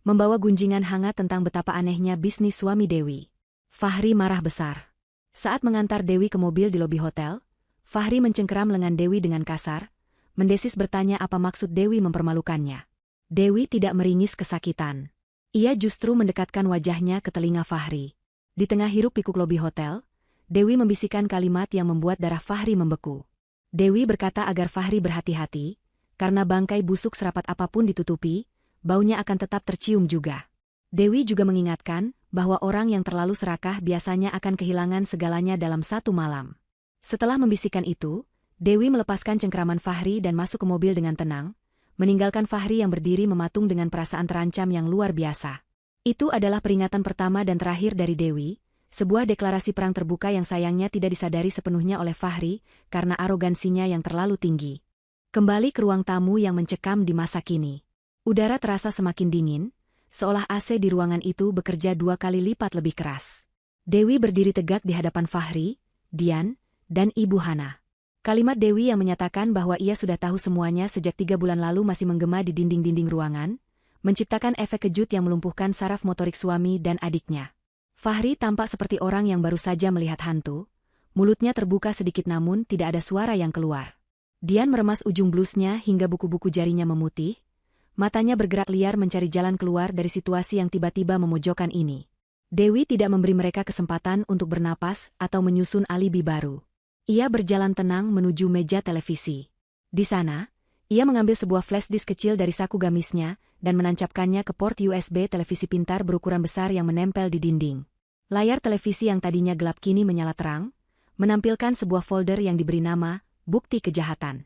membawa gunjingan hangat tentang betapa anehnya bisnis suami Dewi. Fahri marah besar. Saat mengantar Dewi ke mobil di lobi hotel, Fahri mencengkeram lengan Dewi dengan kasar, mendesis bertanya apa maksud Dewi mempermalukannya. Dewi tidak meringis kesakitan. Ia justru mendekatkan wajahnya ke telinga Fahri. Di tengah hiruk-pikuk lobi hotel, Dewi membisikkan kalimat yang membuat darah Fahri membeku. Dewi berkata agar Fahri berhati-hati, karena bangkai busuk serapat apapun ditutupi, baunya akan tetap tercium juga. Dewi juga mengingatkan bahwa orang yang terlalu serakah biasanya akan kehilangan segalanya dalam satu malam. Setelah membisikkan itu, Dewi melepaskan cengkeraman Fahri dan masuk ke mobil dengan tenang, meninggalkan Fahri yang berdiri mematung dengan perasaan terancam yang luar biasa. Itu adalah peringatan pertama dan terakhir dari Dewi, sebuah deklarasi perang terbuka yang sayangnya tidak disadari sepenuhnya oleh Fahri karena arogansinya yang terlalu tinggi. Kembali ke ruang tamu yang mencekam di masa kini. Udara terasa semakin dingin, seolah AC di ruangan itu bekerja 2 kali lipat lebih keras. Dewi berdiri tegak di hadapan Fahri, Dian, dan Ibu Hana. Kalimat Dewi yang menyatakan bahwa ia sudah tahu semuanya sejak 3 bulan lalu masih menggema di dinding-dinding ruangan, menciptakan efek kejut yang melumpuhkan saraf motorik suami dan adiknya. Fahri tampak seperti orang yang baru saja melihat hantu, mulutnya terbuka sedikit namun tidak ada suara yang keluar. Dian meremas ujung blusnya hingga buku-buku jarinya memutih, matanya bergerak liar mencari jalan keluar dari situasi yang tiba-tiba memojokkan ini. Dewi tidak memberi mereka kesempatan untuk bernapas atau menyusun alibi baru. Ia berjalan tenang menuju meja televisi. Di sana, ia mengambil sebuah flash disk kecil dari saku gamisnya dan menancapkannya ke port USB televisi pintar berukuran besar yang menempel di dinding. Layar televisi yang tadinya gelap kini menyala terang, menampilkan sebuah folder yang diberi nama Bukti Kejahatan.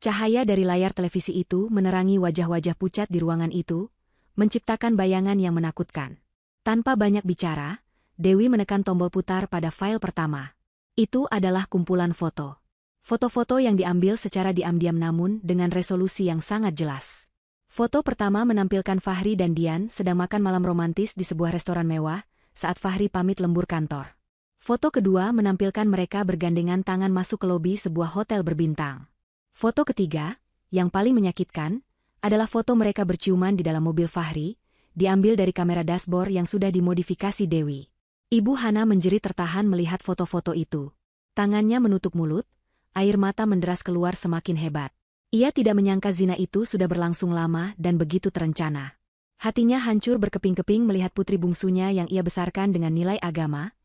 Cahaya dari layar televisi itu menerangi wajah-wajah pucat di ruangan itu, menciptakan bayangan yang menakutkan. Tanpa banyak bicara, Dewi menekan tombol putar pada file pertama. Itu adalah kumpulan foto. Foto-foto yang diambil secara diam-diam namun dengan resolusi yang sangat jelas. Foto pertama menampilkan Fahri dan Dian sedang makan malam romantis di sebuah restoran mewah saat Fahri pamit lembur kantor. Foto kedua menampilkan mereka bergandengan tangan masuk ke lobi sebuah hotel berbintang. Foto ketiga, yang paling menyakitkan, adalah foto mereka berciuman di dalam mobil Fahri, diambil dari kamera dashboard yang sudah dimodifikasi Dewi. Ibu Hana menjerit tertahan melihat foto-foto itu. Tangannya menutup mulut, air mata menderas keluar semakin hebat. Ia tidak menyangka zina itu sudah berlangsung lama dan begitu terencana. Hatinya hancur berkeping-keping melihat putri bungsunya yang ia besarkan dengan nilai agama,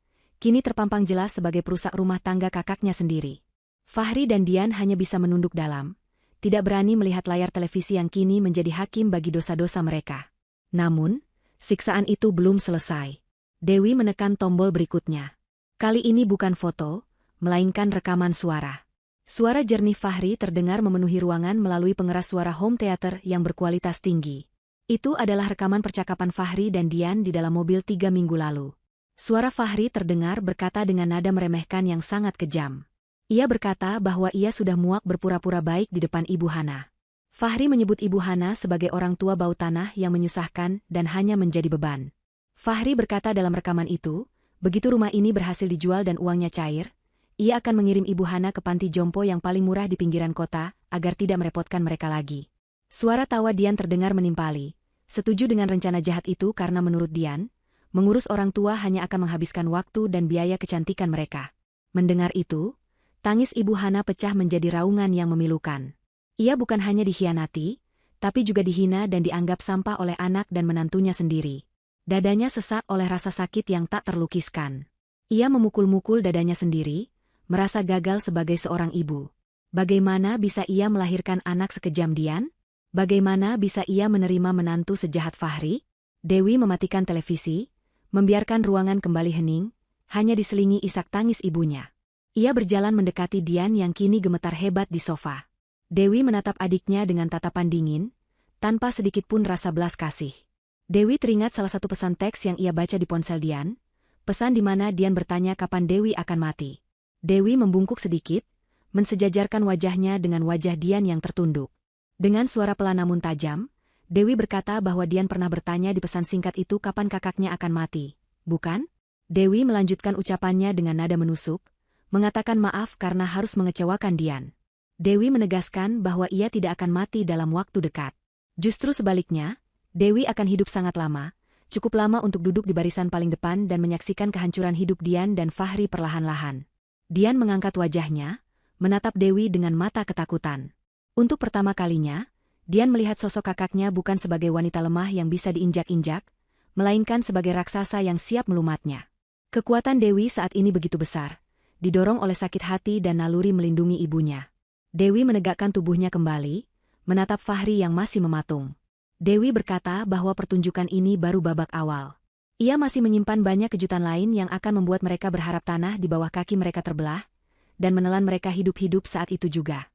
kini terpampang jelas sebagai perusak rumah tangga kakaknya sendiri. Fahri dan Dian hanya bisa menunduk dalam, tidak berani melihat layar televisi yang kini menjadi hakim bagi dosa-dosa mereka. Namun, siksaan itu belum selesai. Dewi menekan tombol berikutnya. Kali ini bukan foto, melainkan rekaman suara. Suara jernih Fahri terdengar memenuhi ruangan melalui pengeras suara home theater yang berkualitas tinggi. Itu adalah rekaman percakapan Fahri dan Dian di dalam mobil 3 minggu lalu. Suara Fahri terdengar berkata dengan nada meremehkan yang sangat kejam. Ia berkata bahwa ia sudah muak berpura-pura baik di depan Ibu Hana. Fahri menyebut Ibu Hana sebagai orang tua bau tanah yang menyusahkan dan hanya menjadi beban. Fahri berkata dalam rekaman itu, begitu rumah ini berhasil dijual dan uangnya cair, ia akan mengirim Ibu Hana ke panti jompo yang paling murah di pinggiran kota agar tidak merepotkan mereka lagi. Suara tawa Dian terdengar menimpali, setuju dengan rencana jahat itu karena menurut Dian, mengurus orang tua hanya akan menghabiskan waktu dan biaya kecantikan mereka. Mendengar itu, tangis Ibu Hana pecah menjadi raungan yang memilukan. Ia bukan hanya dikhianati, tapi juga dihina dan dianggap sampah oleh anak dan menantunya sendiri. Dadanya sesak oleh rasa sakit yang tak terlukiskan. Ia memukul-mukul dadanya sendiri, merasa gagal sebagai seorang ibu. Bagaimana bisa ia melahirkan anak sekejam Dian? Bagaimana bisa ia menerima menantu sejahat Fahri? Dewi mematikan televisi, membiarkan ruangan kembali hening, hanya diselingi isak tangis ibunya. Ia berjalan mendekati Dian yang kini gemetar hebat di sofa. Dewi menatap adiknya dengan tatapan dingin, tanpa sedikit pun rasa belas kasih. Dewi teringat salah satu pesan teks yang ia baca di ponsel Dian, pesan di mana Dian bertanya kapan Dewi akan mati. Dewi membungkuk sedikit, mensejajarkan wajahnya dengan wajah Dian yang tertunduk. Dengan suara pelan namun tajam, Dewi berkata bahwa Dian pernah bertanya di pesan singkat itu kapan kakaknya akan mati, bukan? Dewi melanjutkan ucapannya dengan nada menusuk, mengatakan maaf karena harus mengecewakan Dian. Dewi menegaskan bahwa ia tidak akan mati dalam waktu dekat. Justru sebaliknya, Dewi akan hidup sangat lama, cukup lama untuk duduk di barisan paling depan dan menyaksikan kehancuran hidup Dian dan Fahri perlahan-lahan. Dian mengangkat wajahnya, menatap Dewi dengan mata ketakutan. Untuk pertama kalinya, Dian melihat sosok kakaknya bukan sebagai wanita lemah yang bisa diinjak-injak, melainkan sebagai raksasa yang siap melumatnya. Kekuatan Dewi saat ini begitu besar, didorong oleh sakit hati dan naluri melindungi ibunya. Dewi menegakkan tubuhnya kembali, menatap Fahri yang masih mematung. Dewi berkata bahwa pertunjukan ini baru babak awal. Ia masih menyimpan banyak kejutan lain yang akan membuat mereka berharap tanah di bawah kaki mereka terbelah, dan menelan mereka hidup-hidup saat itu juga.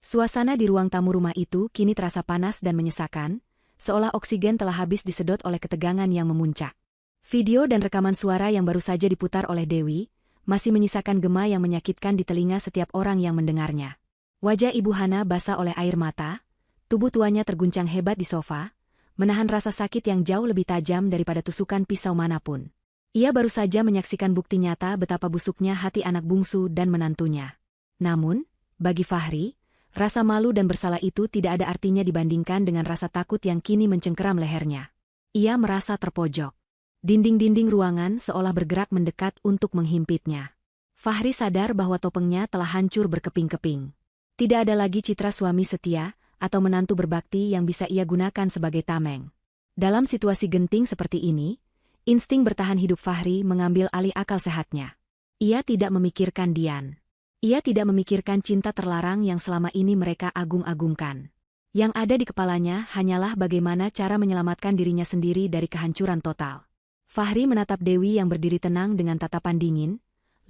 Suasana di ruang tamu rumah itu kini terasa panas dan menyesakan, seolah oksigen telah habis disedot oleh ketegangan yang memuncak. Video dan rekaman suara yang baru saja diputar oleh Dewi, masih menyisakan gema yang menyakitkan di telinga setiap orang yang mendengarnya. Wajah Ibu Hana basah oleh air mata, tubuh tuanya terguncang hebat di sofa, menahan rasa sakit yang jauh lebih tajam daripada tusukan pisau manapun. Ia baru saja menyaksikan bukti nyata betapa busuknya hati anak bungsu dan menantunya. Namun, bagi Fahri, rasa malu dan bersalah itu tidak ada artinya dibandingkan dengan rasa takut yang kini mencengkeram lehernya. Ia merasa terpojok. Dinding-dinding ruangan seolah bergerak mendekat untuk menghimpitnya. Fahri sadar bahwa topengnya telah hancur berkeping-keping. Tidak ada lagi citra suami setia atau menantu berbakti yang bisa ia gunakan sebagai tameng. Dalam situasi genting seperti ini, insting bertahan hidup Fahri mengambil alih akal sehatnya. Ia tidak memikirkan Dian. Ia tidak memikirkan cinta terlarang yang selama ini mereka agung-agungkan. Yang ada di kepalanya hanyalah bagaimana cara menyelamatkan dirinya sendiri dari kehancuran total. Fahri menatap Dewi yang berdiri tenang dengan tatapan dingin,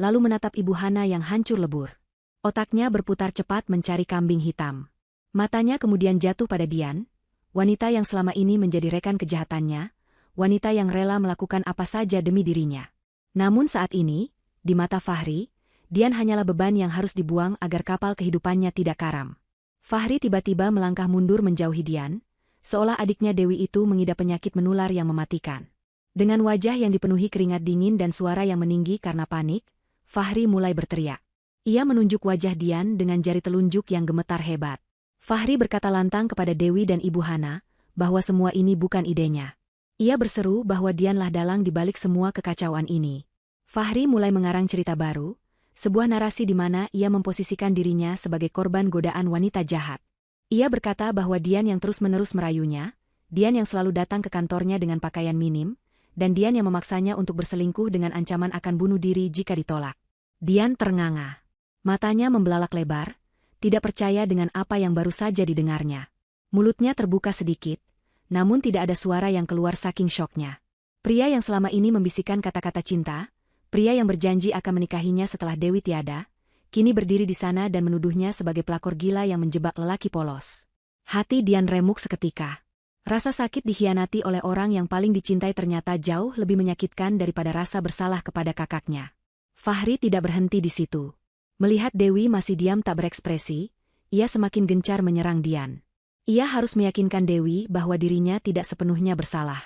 lalu menatap Ibu Hana yang hancur lebur. Otaknya berputar cepat mencari kambing hitam. Matanya kemudian jatuh pada Dian, wanita yang selama ini menjadi rekan kejahatannya, wanita yang rela melakukan apa saja demi dirinya. Namun saat ini, di mata Fahri, Dian hanyalah beban yang harus dibuang agar kapal kehidupannya tidak karam. Fahri tiba-tiba melangkah mundur menjauhi Dian, seolah adiknya Dewi itu mengidap penyakit menular yang mematikan. Dengan wajah yang dipenuhi keringat dingin dan suara yang meninggi karena panik, Fahri mulai berteriak. Ia menunjuk wajah Dian dengan jari telunjuk yang gemetar hebat. Fahri berkata lantang kepada Dewi dan Ibu Hana bahwa semua ini bukan idenya. Ia berseru bahwa Dianlah dalang di balik semua kekacauan ini. Fahri mulai mengarang cerita baru, sebuah narasi di mana ia memposisikan dirinya sebagai korban godaan wanita jahat. Ia berkata bahwa Dian yang terus-menerus merayunya, Dian yang selalu datang ke kantornya dengan pakaian minim, dan Dian yang memaksanya untuk berselingkuh dengan ancaman akan bunuh diri jika ditolak. Dian ternganga. Matanya membelalak lebar, tidak percaya dengan apa yang baru saja didengarnya. Mulutnya terbuka sedikit, namun tidak ada suara yang keluar saking syoknya. Pria yang selama ini membisikkan kata-kata cinta, pria yang berjanji akan menikahinya setelah Dewi tiada, kini berdiri di sana dan menuduhnya sebagai pelakor gila yang menjebak lelaki polos. Hati Dian remuk seketika. Rasa sakit dikhianati oleh orang yang paling dicintai ternyata jauh lebih menyakitkan daripada rasa bersalah kepada kakaknya. Fahri tidak berhenti di situ. Melihat Dewi masih diam tak berekspresi, ia semakin gencar menyerang Dian. Ia harus meyakinkan Dewi bahwa dirinya tidak sepenuhnya bersalah.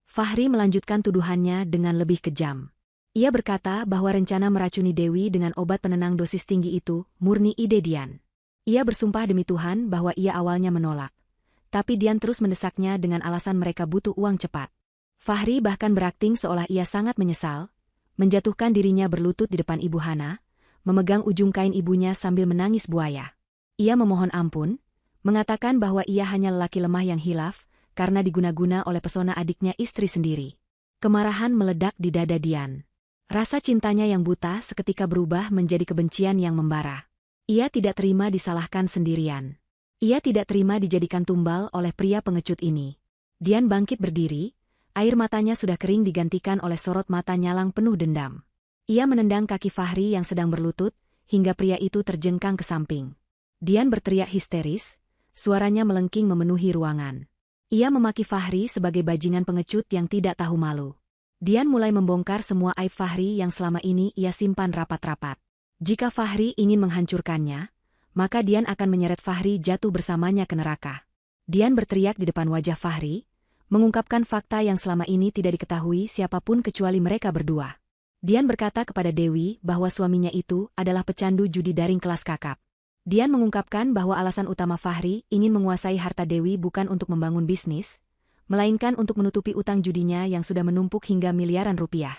Fahri melanjutkan tuduhannya dengan lebih kejam. Ia berkata bahwa rencana meracuni Dewi dengan obat penenang dosis tinggi itu murni ide Dian. Ia bersumpah demi Tuhan bahwa ia awalnya menolak. Tapi Dian terus mendesaknya dengan alasan mereka butuh uang cepat. Fahri bahkan berakting seolah ia sangat menyesal, menjatuhkan dirinya berlutut di depan Ibu Hana, memegang ujung kain ibunya sambil menangis buaya. Ia memohon ampun, mengatakan bahwa ia hanya lelaki lemah yang hilaf, karena diguna-guna oleh pesona adiknya istri sendiri. Kemarahan meledak di dada Dian. Rasa cintanya yang buta seketika berubah menjadi kebencian yang membara. Ia tidak terima disalahkan sendirian. Ia tidak terima dijadikan tumbal oleh pria pengecut ini. Dian bangkit berdiri, air matanya sudah kering digantikan oleh sorot mata nyalang penuh dendam. Ia menendang kaki Fahri yang sedang berlutut, hingga pria itu terjengkang ke samping. Dian berteriak histeris, suaranya melengking memenuhi ruangan. Ia memaki Fahri sebagai bajingan pengecut yang tidak tahu malu. Dian mulai membongkar semua aib Fahri yang selama ini ia simpan rapat-rapat. Jika Fahri ingin menghancurkannya, maka Dian akan menyeret Fahri jatuh bersamanya ke neraka. Dian berteriak di depan wajah Fahri, mengungkapkan fakta yang selama ini tidak diketahui siapapun kecuali mereka berdua. Dian berkata kepada Dewi bahwa suaminya itu adalah pecandu judi daring kelas kakap. Dian mengungkapkan bahwa alasan utama Fahri ingin menguasai harta Dewi bukan untuk membangun bisnis, melainkan untuk menutupi utang judinya yang sudah menumpuk hingga miliaran rupiah.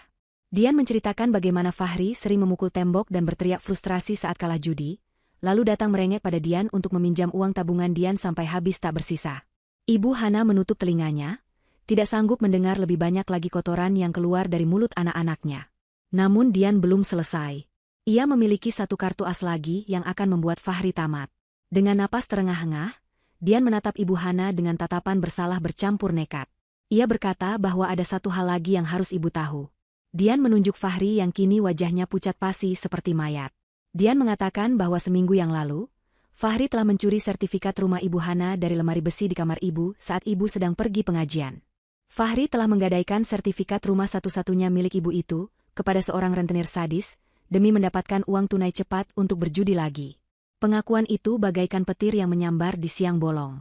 Dian menceritakan bagaimana Fahri sering memukul tembok dan berteriak frustrasi saat kalah judi, lalu datang merengek pada Dian untuk meminjam uang tabungan Dian sampai habis tak bersisa. Ibu Hana menutup telinganya, tidak sanggup mendengar lebih banyak lagi kotoran yang keluar dari mulut anak-anaknya. Namun Dian belum selesai. Ia memiliki satu kartu as lagi yang akan membuat Fahri tamat. Dengan napas terengah-engah, Dian menatap Ibu Hana dengan tatapan bersalah bercampur nekat. Ia berkata bahwa ada satu hal lagi yang harus ibu tahu. Dian menunjuk Fahri yang kini wajahnya pucat pasi seperti mayat. Dian mengatakan bahwa seminggu yang lalu, Fahri telah mencuri sertifikat rumah Ibu Hana dari lemari besi di kamar ibu saat ibu sedang pergi pengajian. Fahri telah menggadaikan sertifikat rumah satu-satunya milik ibu itu kepada seorang rentenir sadis demi mendapatkan uang tunai cepat untuk berjudi lagi. Pengakuan itu bagaikan petir yang menyambar di siang bolong.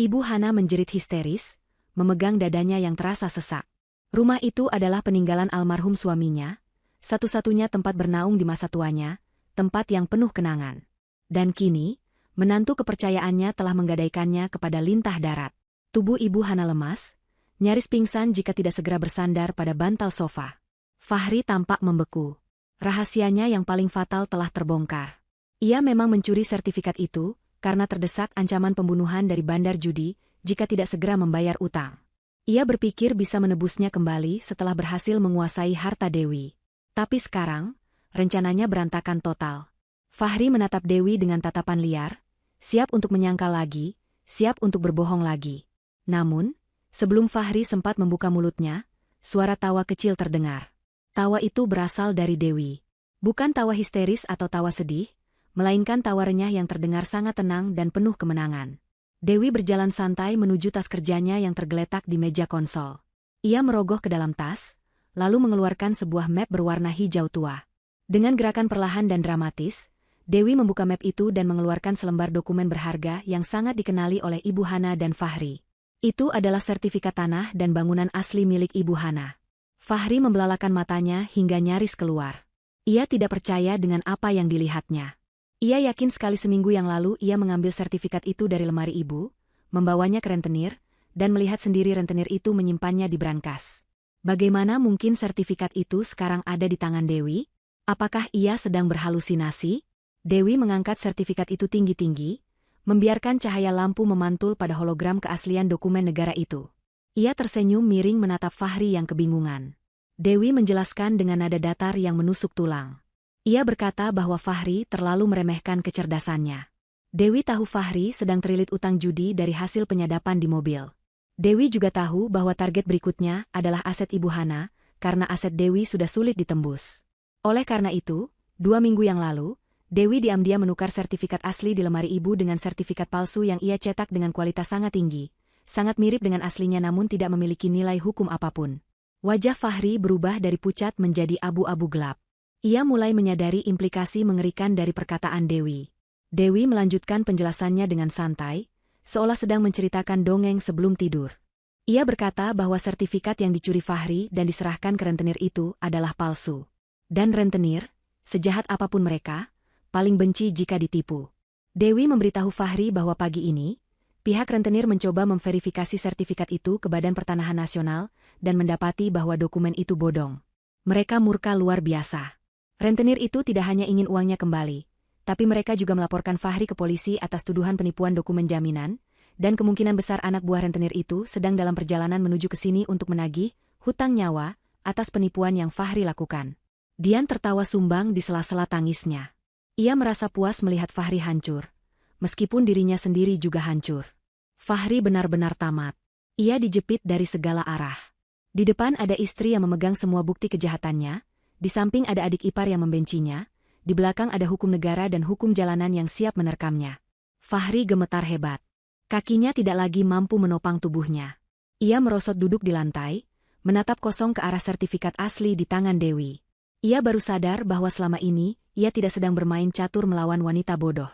Ibu Hana menjerit histeris, memegang dadanya yang terasa sesak. Rumah itu adalah peninggalan almarhum suaminya, satu-satunya tempat bernaung di masa tuanya, tempat yang penuh kenangan. Dan kini, menantu kepercayaannya telah menggadaikannya kepada lintah darat. Tubuh Ibu Hana lemas, nyaris pingsan jika tidak segera bersandar pada bantal sofa. Fahri tampak membeku. Rahasianya yang paling fatal telah terbongkar. Ia memang mencuri sertifikat itu karena terdesak ancaman pembunuhan dari bandar judi jika tidak segera membayar utang. Ia berpikir bisa menebusnya kembali setelah berhasil menguasai harta Dewi. Tapi sekarang, rencananya berantakan total. Fahri menatap Dewi dengan tatapan liar, siap untuk menyangkal lagi, siap untuk berbohong lagi. Namun, sebelum Fahri sempat membuka mulutnya, suara tawa kecil terdengar. Tawa itu berasal dari Dewi. Bukan tawa histeris atau tawa sedih, melainkan tawa renyah yang terdengar sangat tenang dan penuh kemenangan. Dewi berjalan santai menuju tas kerjanya yang tergeletak di meja konsol. Ia merogoh ke dalam tas, lalu mengeluarkan sebuah map berwarna hijau tua. Dengan gerakan perlahan dan dramatis, Dewi membuka map itu dan mengeluarkan selembar dokumen berharga yang sangat dikenali oleh Ibu Hana dan Fahri. Itu adalah sertifikat tanah dan bangunan asli milik Ibu Hana. Fahri membelalakan matanya hingga nyaris keluar. Ia tidak percaya dengan apa yang dilihatnya. Ia yakin sekali seminggu yang lalu ia mengambil sertifikat itu dari lemari ibu, membawanya ke rentenir, dan melihat sendiri rentenir itu menyimpannya di brankas. Bagaimana mungkin sertifikat itu sekarang ada di tangan Dewi? Apakah ia sedang berhalusinasi? Dewi mengangkat sertifikat itu tinggi-tinggi, membiarkan cahaya lampu memantul pada hologram keaslian dokumen negara itu. Ia tersenyum miring menatap Fahri yang kebingungan. Dewi menjelaskan dengan nada datar yang menusuk tulang. Ia berkata bahwa Fahri terlalu meremehkan kecerdasannya. Dewi tahu Fahri sedang terlilit utang judi dari hasil penyadapan di mobil. Dewi juga tahu bahwa target berikutnya adalah aset Ibu Hana, karena aset Dewi sudah sulit ditembus. Oleh karena itu, 2 minggu yang lalu, Dewi diam-diam menukar sertifikat asli di lemari ibu dengan sertifikat palsu yang ia cetak dengan kualitas sangat tinggi, sangat mirip dengan aslinya namun tidak memiliki nilai hukum apapun. Wajah Fahri berubah dari pucat menjadi abu-abu gelap. Ia mulai menyadari implikasi mengerikan dari perkataan Dewi. Dewi melanjutkan penjelasannya dengan santai, seolah sedang menceritakan dongeng sebelum tidur. Ia berkata bahwa sertifikat yang dicuri Fahri dan diserahkan ke rentenir itu adalah palsu. Dan rentenir, sejahat apapun mereka, paling benci jika ditipu. Dewi memberitahu Fahri bahwa pagi ini, pihak rentenir mencoba memverifikasi sertifikat itu ke Badan Pertanahan Nasional dan mendapati bahwa dokumen itu bodong. Mereka murka luar biasa. Rentenir itu tidak hanya ingin uangnya kembali, tapi mereka juga melaporkan Fahri ke polisi atas tuduhan penipuan dokumen jaminan, dan kemungkinan besar anak buah rentenir itu sedang dalam perjalanan menuju ke sini untuk menagih hutang nyawa atas penipuan yang Fahri lakukan. Dian tertawa sumbang di sela-sela tangisnya. Ia merasa puas melihat Fahri hancur, meskipun dirinya sendiri juga hancur. Fahri benar-benar tamat. Ia dijepit dari segala arah. Di depan ada istri yang memegang semua bukti kejahatannya, di samping ada adik ipar yang membencinya, di belakang ada hukum negara dan hukum jalanan yang siap menerkamnya. Fahri gemetar hebat. Kakinya tidak lagi mampu menopang tubuhnya. Ia merosot duduk di lantai, menatap kosong ke arah sertifikat asli di tangan Dewi. Ia baru sadar bahwa selama ini, ia tidak sedang bermain catur melawan wanita bodoh.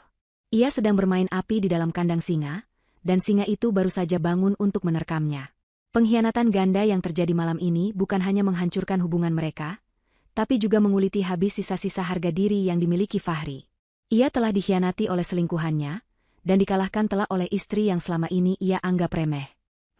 Ia sedang bermain api di dalam kandang singa, dan singa itu baru saja bangun untuk menerkamnya. Pengkhianatan ganda yang terjadi malam ini bukan hanya menghancurkan hubungan mereka, tapi juga menguliti habis sisa-sisa harga diri yang dimiliki Fahri. Ia telah dikhianati oleh selingkuhannya, dan dikalahkan telak oleh istri yang selama ini ia anggap remeh.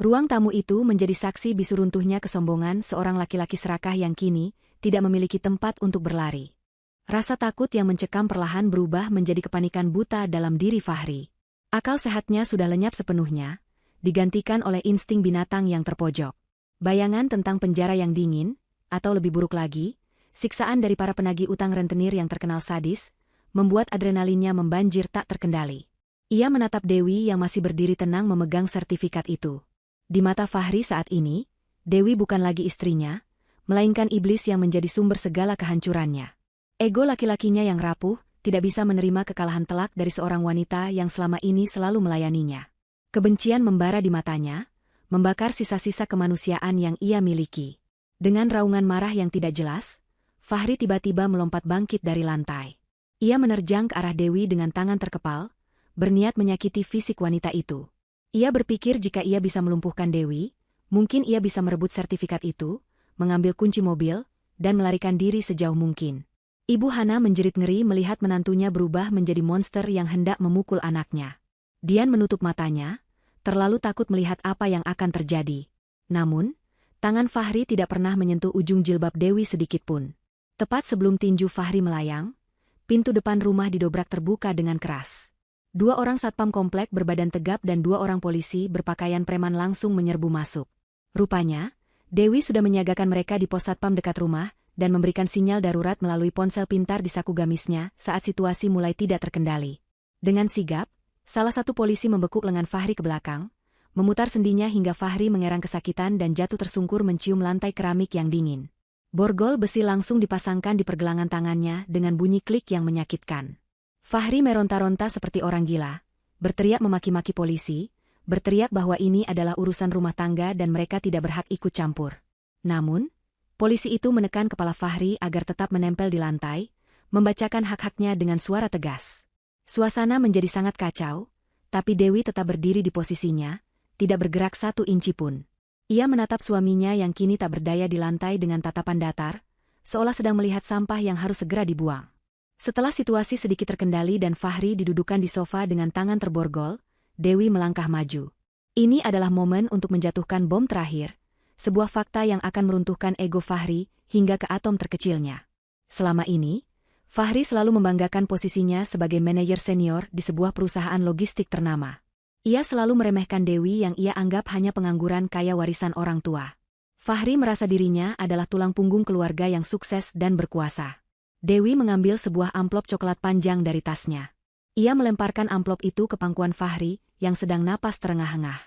Ruang tamu itu menjadi saksi bisu runtuhnya kesombongan seorang laki-laki serakah yang kini tidak memiliki tempat untuk berlari. Rasa takut yang mencekam perlahan berubah menjadi kepanikan buta dalam diri Fahri. Akal sehatnya sudah lenyap sepenuhnya, digantikan oleh insting binatang yang terpojok. Bayangan tentang penjara yang dingin, atau lebih buruk lagi, siksaan dari para penagih utang rentenir yang terkenal sadis, membuat adrenalinnya membanjir tak terkendali. Ia menatap Dewi yang masih berdiri tenang memegang sertifikat itu. Di mata Fahri saat ini, Dewi bukan lagi istrinya, melainkan iblis yang menjadi sumber segala kehancurannya. Ego laki-lakinya yang rapuh, tidak bisa menerima kekalahan telak dari seorang wanita yang selama ini selalu melayaninya. Kebencian membara di matanya, membakar sisa-sisa kemanusiaan yang ia miliki. Dengan raungan marah yang tidak jelas, Fahri tiba-tiba melompat bangkit dari lantai. Ia menerjang ke arah Dewi dengan tangan terkepal, berniat menyakiti fisik wanita itu. Ia berpikir jika ia bisa melumpuhkan Dewi, mungkin ia bisa merebut sertifikat itu, mengambil kunci mobil, dan melarikan diri sejauh mungkin. Ibu Hana menjerit ngeri melihat menantunya berubah menjadi monster yang hendak memukul anaknya. Dian menutup matanya, terlalu takut melihat apa yang akan terjadi. Namun, tangan Fahri tidak pernah menyentuh ujung jilbab Dewi sedikitpun. Tepat sebelum tinju Fahri melayang, pintu depan rumah didobrak terbuka dengan keras. 2 orang satpam komplek berbadan tegap dan 2 orang polisi berpakaian preman langsung menyerbu masuk. Rupanya, Dewi sudah menyiagakan mereka di pos satpam dekat rumah dan memberikan sinyal darurat melalui ponsel pintar di saku gamisnya saat situasi mulai tidak terkendali. Dengan sigap, salah satu polisi membekuk lengan Fahri ke belakang, memutar sendinya hingga Fahri mengerang kesakitan dan jatuh tersungkur mencium lantai keramik yang dingin. Borgol besi langsung dipasangkan di pergelangan tangannya dengan bunyi klik yang menyakitkan. Fahri meronta-ronta seperti orang gila, berteriak memaki-maki polisi, berteriak bahwa ini adalah urusan rumah tangga dan mereka tidak berhak ikut campur. Namun, polisi itu menekan kepala Fahri agar tetap menempel di lantai, membacakan hak-haknya dengan suara tegas. Suasana menjadi sangat kacau, tapi Dewi tetap berdiri di posisinya, tidak bergerak 1 inci pun. Ia menatap suaminya yang kini tak berdaya di lantai dengan tatapan datar, seolah sedang melihat sampah yang harus segera dibuang. Setelah situasi sedikit terkendali dan Fahri didudukan di sofa dengan tangan terborgol, Dewi melangkah maju. Ini adalah momen untuk menjatuhkan bom terakhir, sebuah fakta yang akan meruntuhkan ego Fahri hingga ke atom terkecilnya. Selama ini, Fahri selalu membanggakan posisinya sebagai manajer senior di sebuah perusahaan logistik ternama. Ia selalu meremehkan Dewi yang ia anggap hanya pengangguran kaya warisan orang tua. Fahri merasa dirinya adalah tulang punggung keluarga yang sukses dan berkuasa. Dewi mengambil sebuah amplop coklat panjang dari tasnya. Ia melemparkan amplop itu ke pangkuan Fahri yang sedang napas terengah-engah.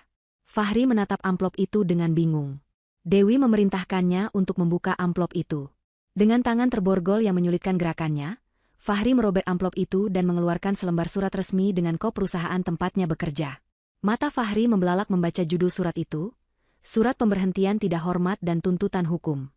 Fahri menatap amplop itu dengan bingung. Dewi memerintahkannya untuk membuka amplop itu. Dengan tangan terborgol yang menyulitkan gerakannya, Fahri merobek amplop itu dan mengeluarkan selembar surat resmi dengan kop perusahaan tempatnya bekerja. Mata Fahri membelalak membaca judul surat itu, Surat Pemberhentian Tidak Hormat dan Tuntutan Hukum.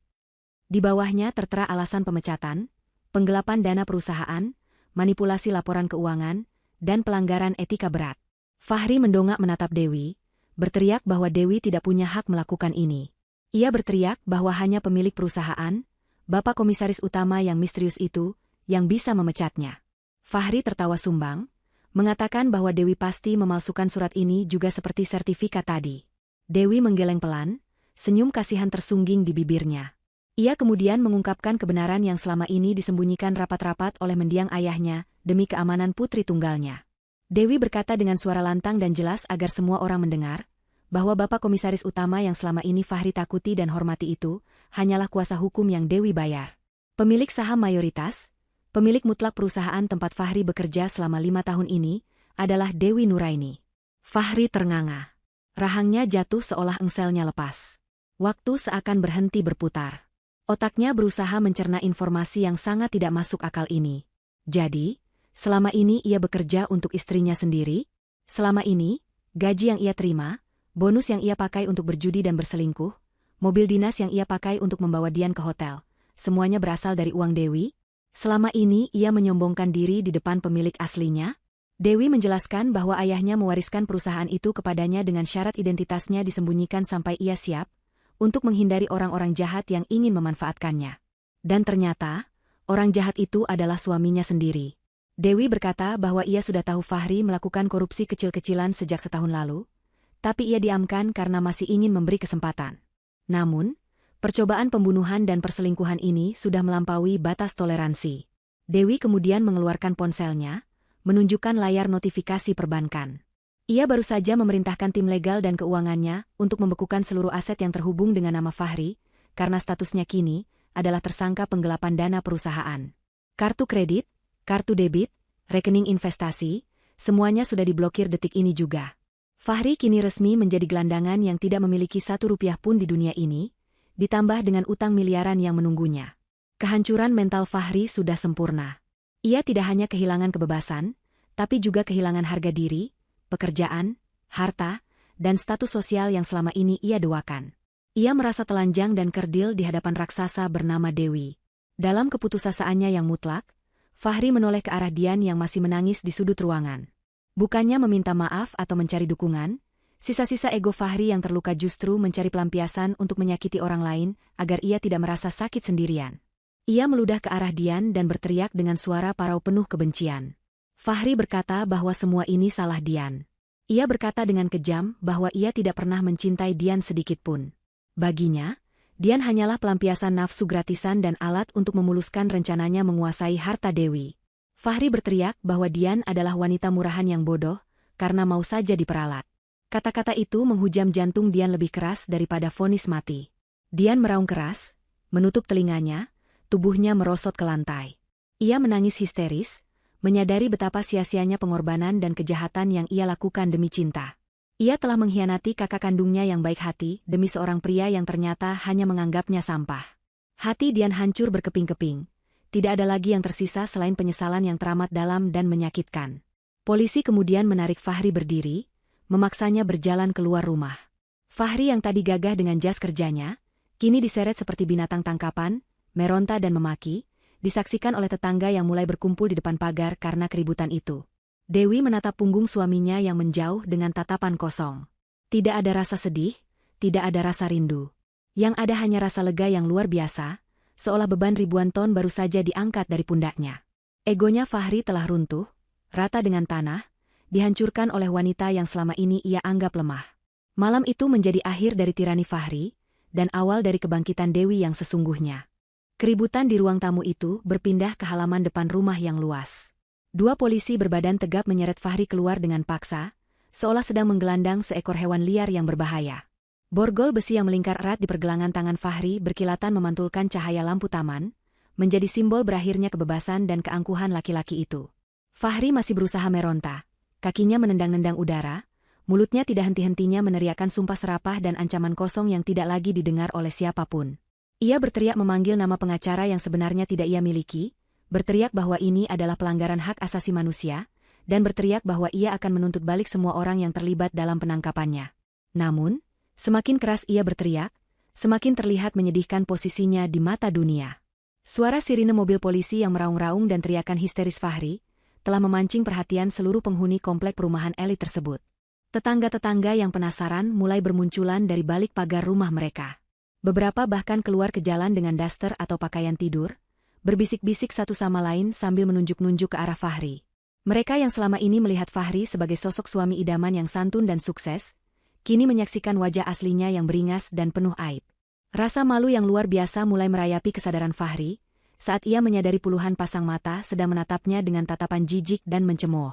Di bawahnya tertera alasan pemecatan, penggelapan dana perusahaan, manipulasi laporan keuangan, dan pelanggaran etika berat. Fahri mendongak menatap Dewi, berteriak bahwa Dewi tidak punya hak melakukan ini. Ia berteriak bahwa hanya pemilik perusahaan, bapak komisaris utama yang misterius itu, yang bisa memecatnya. Fahri tertawa sumbang, mengatakan bahwa Dewi pasti memalsukan surat ini juga seperti sertifikat tadi. Dewi menggeleng pelan, senyum kasihan tersungging di bibirnya. Ia kemudian mengungkapkan kebenaran yang selama ini disembunyikan rapat-rapat oleh mendiang ayahnya demi keamanan putri tunggalnya. Dewi berkata dengan suara lantang dan jelas agar semua orang mendengar, bahwa bapak komisaris utama yang selama ini Fahri takuti dan hormati itu, hanyalah kuasa hukum yang Dewi bayar. Pemilik saham mayoritas, pemilik mutlak perusahaan tempat Fahri bekerja selama 5 tahun ini, adalah Dewi Nuraini. Fahri ternganga. Rahangnya jatuh seolah engselnya lepas. Waktu seakan berhenti berputar. Otaknya berusaha mencerna informasi yang sangat tidak masuk akal ini. Jadi, selama ini ia bekerja untuk istrinya sendiri? Selama ini, gaji yang ia terima, bonus yang ia pakai untuk berjudi dan berselingkuh, mobil dinas yang ia pakai untuk membawa Dian ke hotel, semuanya berasal dari uang Dewi? Selama ini ia menyombongkan diri di depan pemilik aslinya? Dewi menjelaskan bahwa ayahnya mewariskan perusahaan itu kepadanya dengan syarat identitasnya disembunyikan sampai ia siap, untuk menghindari orang-orang jahat yang ingin memanfaatkannya. Dan ternyata, orang jahat itu adalah suaminya sendiri. Dewi berkata bahwa ia sudah tahu Fahri melakukan korupsi kecil-kecilan sejak setahun lalu, tapi ia diamkan karena masih ingin memberi kesempatan. Namun, percobaan pembunuhan dan perselingkuhan ini sudah melampaui batas toleransi. Dewi kemudian mengeluarkan ponselnya, menunjukkan layar notifikasi perbankan. Ia baru saja memerintahkan tim legal dan keuangannya untuk membekukan seluruh aset yang terhubung dengan nama Fahri, karena statusnya kini adalah tersangka penggelapan dana perusahaan. Kartu kredit, kartu debit, rekening investasi, semuanya sudah diblokir detik ini juga. Fahri kini resmi menjadi gelandangan yang tidak memiliki 1 rupiah pun di dunia ini, ditambah dengan utang miliaran yang menunggunya. Kehancuran mental Fahri sudah sempurna. Ia tidak hanya kehilangan kebebasan, tapi juga kehilangan harga diri, pekerjaan, harta, dan status sosial yang selama ini ia doakan. Ia merasa telanjang dan kerdil di hadapan raksasa bernama Dewi. Dalam keputusasaannya yang mutlak, Fahri menoleh ke arah Dian yang masih menangis di sudut ruangan. Bukannya meminta maaf atau mencari dukungan, sisa-sisa ego Fahri yang terluka justru mencari pelampiasan untuk menyakiti orang lain agar ia tidak merasa sakit sendirian. Ia meludah ke arah Dian dan berteriak dengan suara parau penuh kebencian. Fahri berkata bahwa semua ini salah Dian. Ia berkata dengan kejam bahwa ia tidak pernah mencintai Dian sedikitpun. Baginya, Dian hanyalah pelampiasan nafsu gratisan dan alat untuk memuluskan rencananya menguasai harta Dewi. Fahri berteriak bahwa Dian adalah wanita murahan yang bodoh, karena mau saja diperalat. Kata-kata itu menghujam jantung Dian lebih keras daripada vonis mati. Dian meraung keras, menutup telinganya, tubuhnya merosot ke lantai. Ia menangis histeris, menyadari betapa sia-sianya pengorbanan dan kejahatan yang ia lakukan demi cinta. Ia telah mengkhianati kakak kandungnya yang baik hati demi seorang pria yang ternyata hanya menganggapnya sampah. Hati Dian hancur berkeping-keping. Tidak ada lagi yang tersisa selain penyesalan yang teramat dalam dan menyakitkan. Polisi kemudian menarik Fahri berdiri, memaksanya berjalan keluar rumah. Fahri yang tadi gagah dengan jas kerjanya, kini diseret seperti binatang tangkapan, meronta dan memaki, disaksikan oleh tetangga yang mulai berkumpul di depan pagar karena keributan itu. Dewi menatap punggung suaminya yang menjauh dengan tatapan kosong. Tidak ada rasa sedih, tidak ada rasa rindu. Yang ada hanya rasa lega yang luar biasa, seolah beban ribuan ton baru saja diangkat dari pundaknya. Egonya Fahri telah runtuh, rata dengan tanah, dihancurkan oleh wanita yang selama ini ia anggap lemah. Malam itu menjadi akhir dari tirani Fahri, dan awal dari kebangkitan Dewi yang sesungguhnya. Keributan di ruang tamu itu berpindah ke halaman depan rumah yang luas. Dua polisi berbadan tegap menyeret Fahri keluar dengan paksa, seolah sedang menggelandang seekor hewan liar yang berbahaya. Borgol besi yang melingkar erat di pergelangan tangan Fahri berkilatan memantulkan cahaya lampu taman, menjadi simbol berakhirnya kebebasan dan keangkuhan laki-laki itu. Fahri masih berusaha meronta, kakinya menendang-nendang udara, mulutnya tidak henti-hentinya meneriakkan sumpah serapah dan ancaman kosong yang tidak lagi didengar oleh siapapun. Ia berteriak memanggil nama pengacara yang sebenarnya tidak ia miliki, berteriak bahwa ini adalah pelanggaran hak asasi manusia, dan berteriak bahwa ia akan menuntut balik semua orang yang terlibat dalam penangkapannya. Namun, semakin keras ia berteriak, semakin terlihat menyedihkan posisinya di mata dunia. Suara sirine mobil polisi yang meraung-raung dan teriakan histeris Fahri telah memancing perhatian seluruh penghuni komplek perumahan elit tersebut. Tetangga-tetangga yang penasaran mulai bermunculan dari balik pagar rumah mereka. Beberapa bahkan keluar ke jalan dengan daster atau pakaian tidur, berbisik-bisik satu sama lain sambil menunjuk-nunjuk ke arah Fahri. Mereka yang selama ini melihat Fahri sebagai sosok suami idaman yang santun dan sukses, kini menyaksikan wajah aslinya yang beringas dan penuh aib. Rasa malu yang luar biasa mulai merayapi kesadaran Fahri, saat ia menyadari puluhan pasang mata sedang menatapnya dengan tatapan jijik dan mencemooh.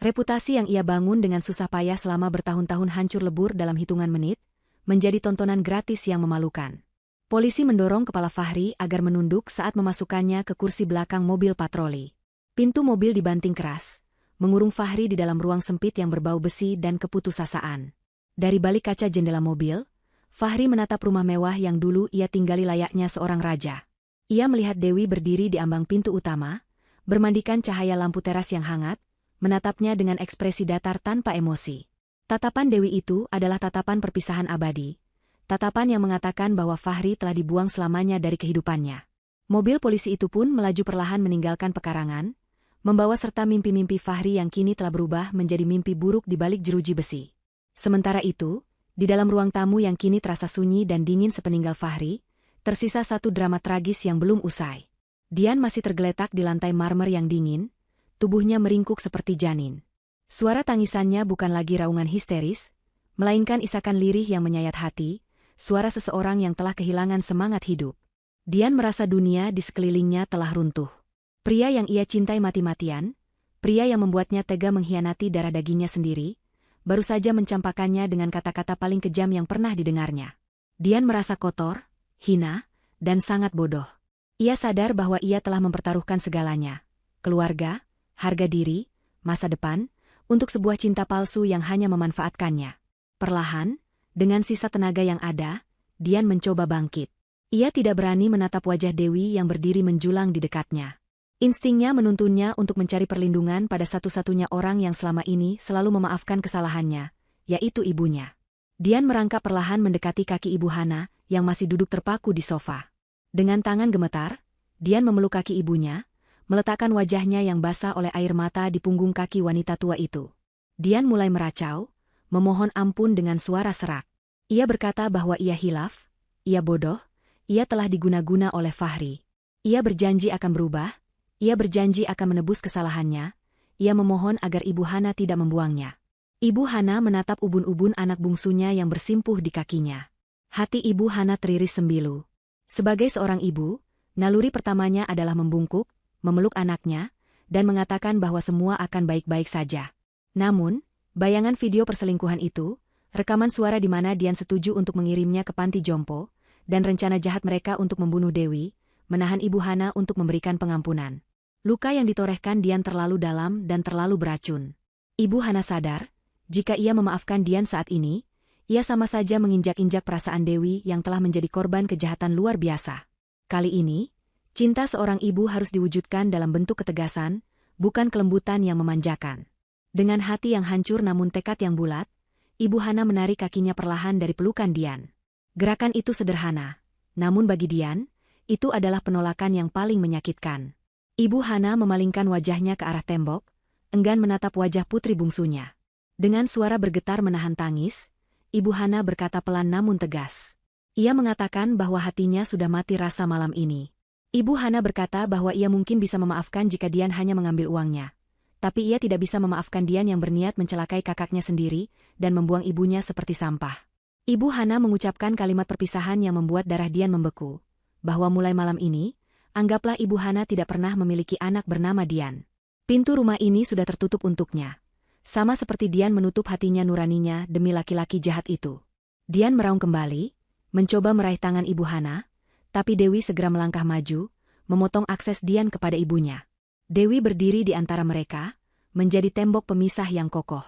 Reputasi yang ia bangun dengan susah payah selama bertahun-tahun hancur lebur dalam hitungan menit, menjadi tontonan gratis yang memalukan. Polisi mendorong kepala Fahri agar menunduk saat memasukkannya ke kursi belakang mobil patroli. Pintu mobil dibanting keras, mengurung Fahri di dalam ruang sempit yang berbau besi dan keputusasaan. Dari balik kaca jendela mobil, Fahri menatap rumah mewah yang dulu ia tinggali layaknya seorang raja. Ia melihat Dewi berdiri di ambang pintu utama, bermandikan cahaya lampu teras yang hangat, menatapnya dengan ekspresi datar tanpa emosi. Tatapan Dewi itu adalah tatapan perpisahan abadi. Tatapan yang mengatakan bahwa Fahri telah dibuang selamanya dari kehidupannya. Mobil polisi itu pun melaju perlahan meninggalkan pekarangan, membawa serta mimpi-mimpi Fahri yang kini telah berubah menjadi mimpi buruk di balik jeruji besi. Sementara itu, di dalam ruang tamu yang kini terasa sunyi dan dingin sepeninggal Fahri, tersisa satu drama tragis yang belum usai. Dian masih tergeletak di lantai marmer yang dingin, tubuhnya meringkuk seperti janin. Suara tangisannya bukan lagi raungan histeris, melainkan isakan lirih yang menyayat hati, suara seseorang yang telah kehilangan semangat hidup. Dian merasa dunia di sekelilingnya telah runtuh. Pria yang ia cintai mati-matian, pria yang membuatnya tega mengkhianati darah dagingnya sendiri, baru saja mencampakkannya dengan kata-kata paling kejam yang pernah didengarnya. Dian merasa kotor, hina, dan sangat bodoh. Ia sadar bahwa ia telah mempertaruhkan segalanya, keluarga, harga diri, masa depan, untuk sebuah cinta palsu yang hanya memanfaatkannya. Perlahan, dengan sisa tenaga yang ada, Dian mencoba bangkit. Ia tidak berani menatap wajah Dewi yang berdiri menjulang di dekatnya. Instingnya menuntunnya untuk mencari perlindungan pada satu-satunya orang yang selama ini selalu memaafkan kesalahannya, yaitu ibunya. Dian merangkak perlahan mendekati kaki Ibu Hana yang masih duduk terpaku di sofa. Dengan tangan gemetar, Dian memeluk kaki ibunya, meletakkan wajahnya yang basah oleh air mata di punggung kaki wanita tua itu. Dian mulai meracau, memohon ampun dengan suara serak. Ia berkata bahwa ia hilaf, ia bodoh, ia telah diguna-guna oleh Fahri. Ia berjanji akan berubah, ia berjanji akan menebus kesalahannya, ia memohon agar Ibu Hana tidak membuangnya. Ibu Hana menatap ubun-ubun anak bungsunya yang bersimpuh di kakinya. Hati Ibu Hana teriris sembilu. Sebagai seorang ibu, naluri pertamanya adalah membungkuk, memeluk anaknya, dan mengatakan bahwa semua akan baik-baik saja. Namun, bayangan video perselingkuhan itu, rekaman suara di mana Dian setuju untuk mengirimnya ke panti jompo, dan rencana jahat mereka untuk membunuh Dewi, menahan Ibu Hana untuk memberikan pengampunan. Luka yang ditorehkan Dian terlalu dalam dan terlalu beracun. Ibu Hana sadar, jika ia memaafkan Dian saat ini, ia sama saja menginjak-injak perasaan Dewi yang telah menjadi korban kejahatan luar biasa. Kali ini, cinta seorang ibu harus diwujudkan dalam bentuk ketegasan, bukan kelembutan yang memanjakan. Dengan hati yang hancur namun tekad yang bulat, Ibu Hana menarik kakinya perlahan dari pelukan Dian. Gerakan itu sederhana, namun bagi Dian, itu adalah penolakan yang paling menyakitkan. Ibu Hana memalingkan wajahnya ke arah tembok, enggan menatap wajah putri bungsunya. Dengan suara bergetar menahan tangis, Ibu Hana berkata pelan namun tegas. Ia mengatakan bahwa hatinya sudah mati rasa malam ini. Ibu Hana berkata bahwa ia mungkin bisa memaafkan jika Dian hanya mengambil uangnya. Tapi ia tidak bisa memaafkan Dian yang berniat mencelakai kakaknya sendiri dan membuang ibunya seperti sampah. Ibu Hana mengucapkan kalimat perpisahan yang membuat darah Dian membeku. Bahwa mulai malam ini, anggaplah Ibu Hana tidak pernah memiliki anak bernama Dian. Pintu rumah ini sudah tertutup untuknya. Sama seperti Dian menutup hatinya nuraninya demi laki-laki jahat itu. Dian meraung kembali, mencoba meraih tangan Ibu Hana, tapi Dewi segera melangkah maju, memotong akses Dian kepada ibunya. Dewi berdiri di antara mereka, menjadi tembok pemisah yang kokoh.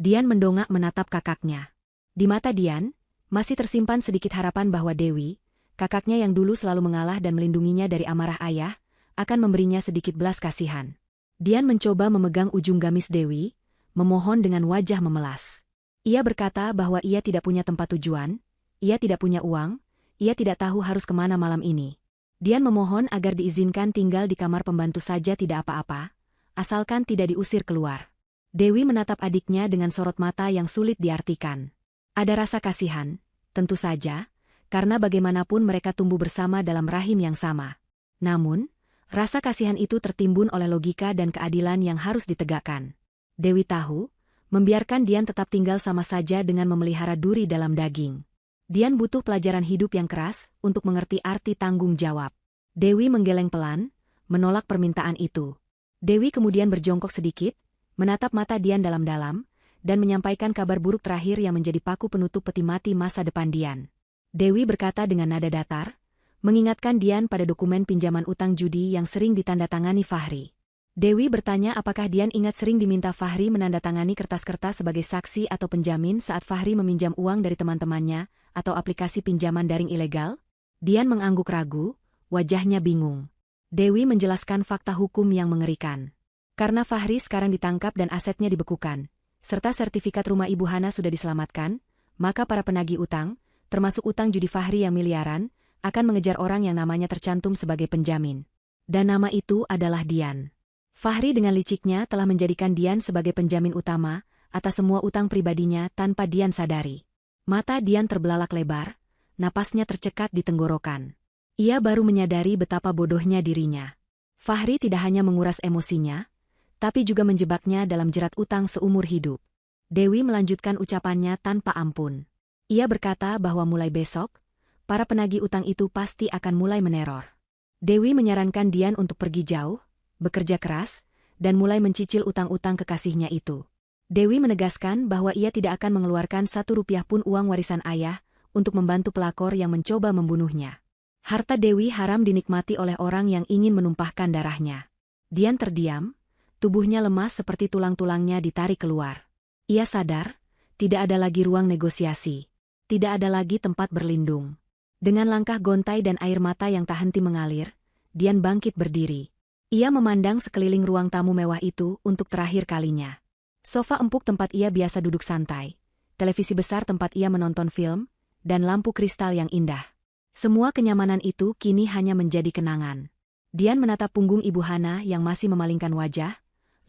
Dian mendongak menatap kakaknya. Di mata Dian, masih tersimpan sedikit harapan bahwa Dewi, kakaknya yang dulu selalu mengalah dan melindunginya dari amarah ayah, akan memberinya sedikit belas kasihan. Dian mencoba memegang ujung gamis Dewi, memohon dengan wajah memelas. Ia berkata bahwa ia tidak punya tempat tujuan, ia tidak punya uang, ia tidak tahu harus kemana malam ini. Dian memohon agar diizinkan tinggal di kamar pembantu saja tidak apa-apa, asalkan tidak diusir keluar. Dewi menatap adiknya dengan sorot mata yang sulit diartikan. Ada rasa kasihan, tentu saja, karena bagaimanapun mereka tumbuh bersama dalam rahim yang sama. Namun, rasa kasihan itu tertimbun oleh logika dan keadilan yang harus ditegakkan. Dewi tahu, membiarkan Dian tetap tinggal sama saja dengan memelihara duri dalam daging. Dian butuh pelajaran hidup yang keras untuk mengerti arti tanggung jawab. Dewi menggeleng pelan, menolak permintaan itu. Dewi kemudian berjongkok sedikit, menatap mata Dian dalam-dalam, dan menyampaikan kabar buruk terakhir yang menjadi paku penutup peti mati masa depan Dian. Dewi berkata dengan nada datar, mengingatkan Dian pada dokumen pinjaman utang judi yang sering ditandatangani Fahri. Dewi bertanya apakah Dian ingat sering diminta Fahri menandatangani kertas-kertas sebagai saksi atau penjamin saat Fahri meminjam uang dari teman-temannya atau aplikasi pinjaman daring ilegal? Dian mengangguk ragu, wajahnya bingung. Dewi menjelaskan fakta hukum yang mengerikan. Karena Fahri sekarang ditangkap dan asetnya dibekukan, serta sertifikat rumah Ibu Hana sudah diselamatkan, maka para penagih utang, termasuk utang judi Fahri yang miliaran, akan mengejar orang yang namanya tercantum sebagai penjamin. Dan nama itu adalah Dian. Fahri dengan liciknya telah menjadikan Dian sebagai penjamin utama atas semua utang pribadinya tanpa Dian sadari. Mata Dian terbelalak lebar, napasnya tercekat di tenggorokan. Ia baru menyadari betapa bodohnya dirinya. Fahri tidak hanya menguras emosinya, tapi juga menjebaknya dalam jerat utang seumur hidup. Dewi melanjutkan ucapannya tanpa ampun. Ia berkata bahwa mulai besok, para penagih utang itu pasti akan mulai meneror. Dewi menyarankan Dian untuk pergi jauh, bekerja keras, dan mulai mencicil utang-utang kekasihnya itu. Dewi menegaskan bahwa ia tidak akan mengeluarkan 1 rupiah pun uang warisan ayah untuk membantu pelakor yang mencoba membunuhnya. Harta Dewi haram dinikmati oleh orang yang ingin menumpahkan darahnya. Dian terdiam, tubuhnya lemas seperti tulang-tulangnya ditarik keluar. Ia sadar, tidak ada lagi ruang negosiasi. Tidak ada lagi tempat berlindung. Dengan langkah gontai dan air mata yang tak henti mengalir, Dian bangkit berdiri. Ia memandang sekeliling ruang tamu mewah itu untuk terakhir kalinya. Sofa empuk tempat ia biasa duduk santai, televisi besar tempat ia menonton film, dan lampu kristal yang indah. Semua kenyamanan itu kini hanya menjadi kenangan. Dian menatap punggung Ibu Hana yang masih memalingkan wajah,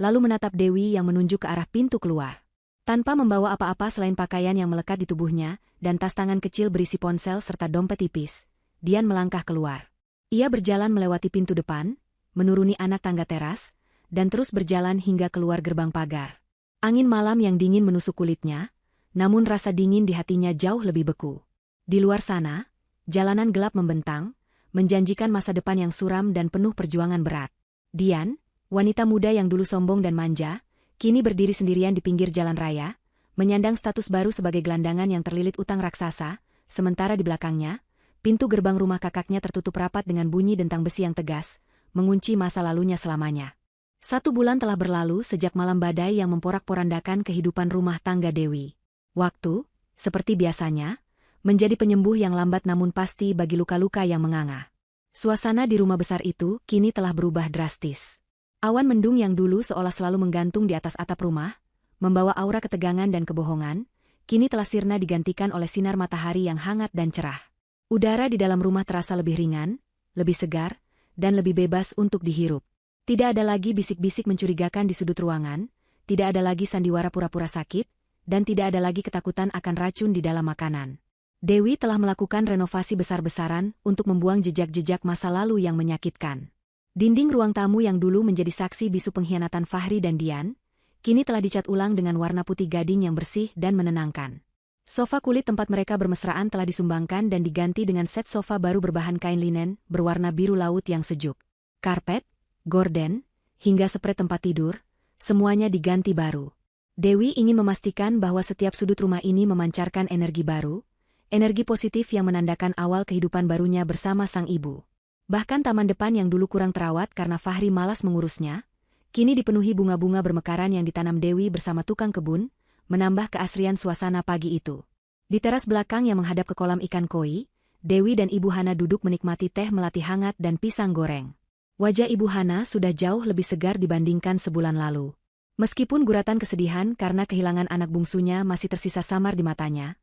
lalu menatap Dewi yang menunjuk ke arah pintu keluar. Tanpa membawa apa-apa selain pakaian yang melekat di tubuhnya dan tas tangan kecil berisi ponsel serta dompet tipis, Dian melangkah keluar. Ia berjalan melewati pintu depan, menuruni anak tangga teras, dan terus berjalan hingga keluar gerbang pagar. Angin malam yang dingin menusuk kulitnya, namun rasa dingin di hatinya jauh lebih beku. Di luar sana, jalanan gelap membentang, menjanjikan masa depan yang suram dan penuh perjuangan berat. Dian, wanita muda yang dulu sombong dan manja, kini berdiri sendirian di pinggir jalan raya, menyandang status baru sebagai gelandangan yang terlilit utang raksasa, sementara di belakangnya, pintu gerbang rumah kakaknya tertutup rapat dengan bunyi dentang besi yang tegas, mengunci masa lalunya selamanya. 1 bulan telah berlalu sejak malam badai yang memporak-porandakan kehidupan rumah tangga Dewi. Waktu, seperti biasanya, menjadi penyembuh yang lambat namun pasti bagi luka-luka yang menganga. Suasana di rumah besar itu kini telah berubah drastis. Awan mendung yang dulu seolah selalu menggantung di atas atap rumah, membawa aura ketegangan dan kebohongan, kini telah sirna digantikan oleh sinar matahari yang hangat dan cerah. Udara di dalam rumah terasa lebih ringan, lebih segar, dan lebih bebas untuk dihirup. Tidak ada lagi bisik-bisik mencurigakan di sudut ruangan, tidak ada lagi sandiwara pura-pura sakit, dan tidak ada lagi ketakutan akan racun di dalam makanan. Dewi telah melakukan renovasi besar-besaran untuk membuang jejak-jejak masa lalu yang menyakitkan. Dinding ruang tamu yang dulu menjadi saksi bisu pengkhianatan Fahri dan Dian, kini telah dicat ulang dengan warna putih gading yang bersih dan menenangkan. Sofa kulit tempat mereka bermesraan telah disumbangkan dan diganti dengan set sofa baru berbahan kain linen berwarna biru laut yang sejuk. Karpet, gorden, hingga spray tempat tidur, semuanya diganti baru. Dewi ingin memastikan bahwa setiap sudut rumah ini memancarkan energi baru, energi positif yang menandakan awal kehidupan barunya bersama sang ibu. Bahkan taman depan yang dulu kurang terawat karena Fahri malas mengurusnya, kini dipenuhi bunga-bunga bermekaran yang ditanam Dewi bersama tukang kebun, menambah keasrian suasana pagi itu. Di teras belakang yang menghadap ke kolam ikan koi, Dewi dan Ibu Hana duduk menikmati teh melati hangat dan pisang goreng. Wajah Ibu Hana sudah jauh lebih segar dibandingkan sebulan lalu. Meskipun guratan kesedihan karena kehilangan anak bungsunya masih tersisa samar di matanya,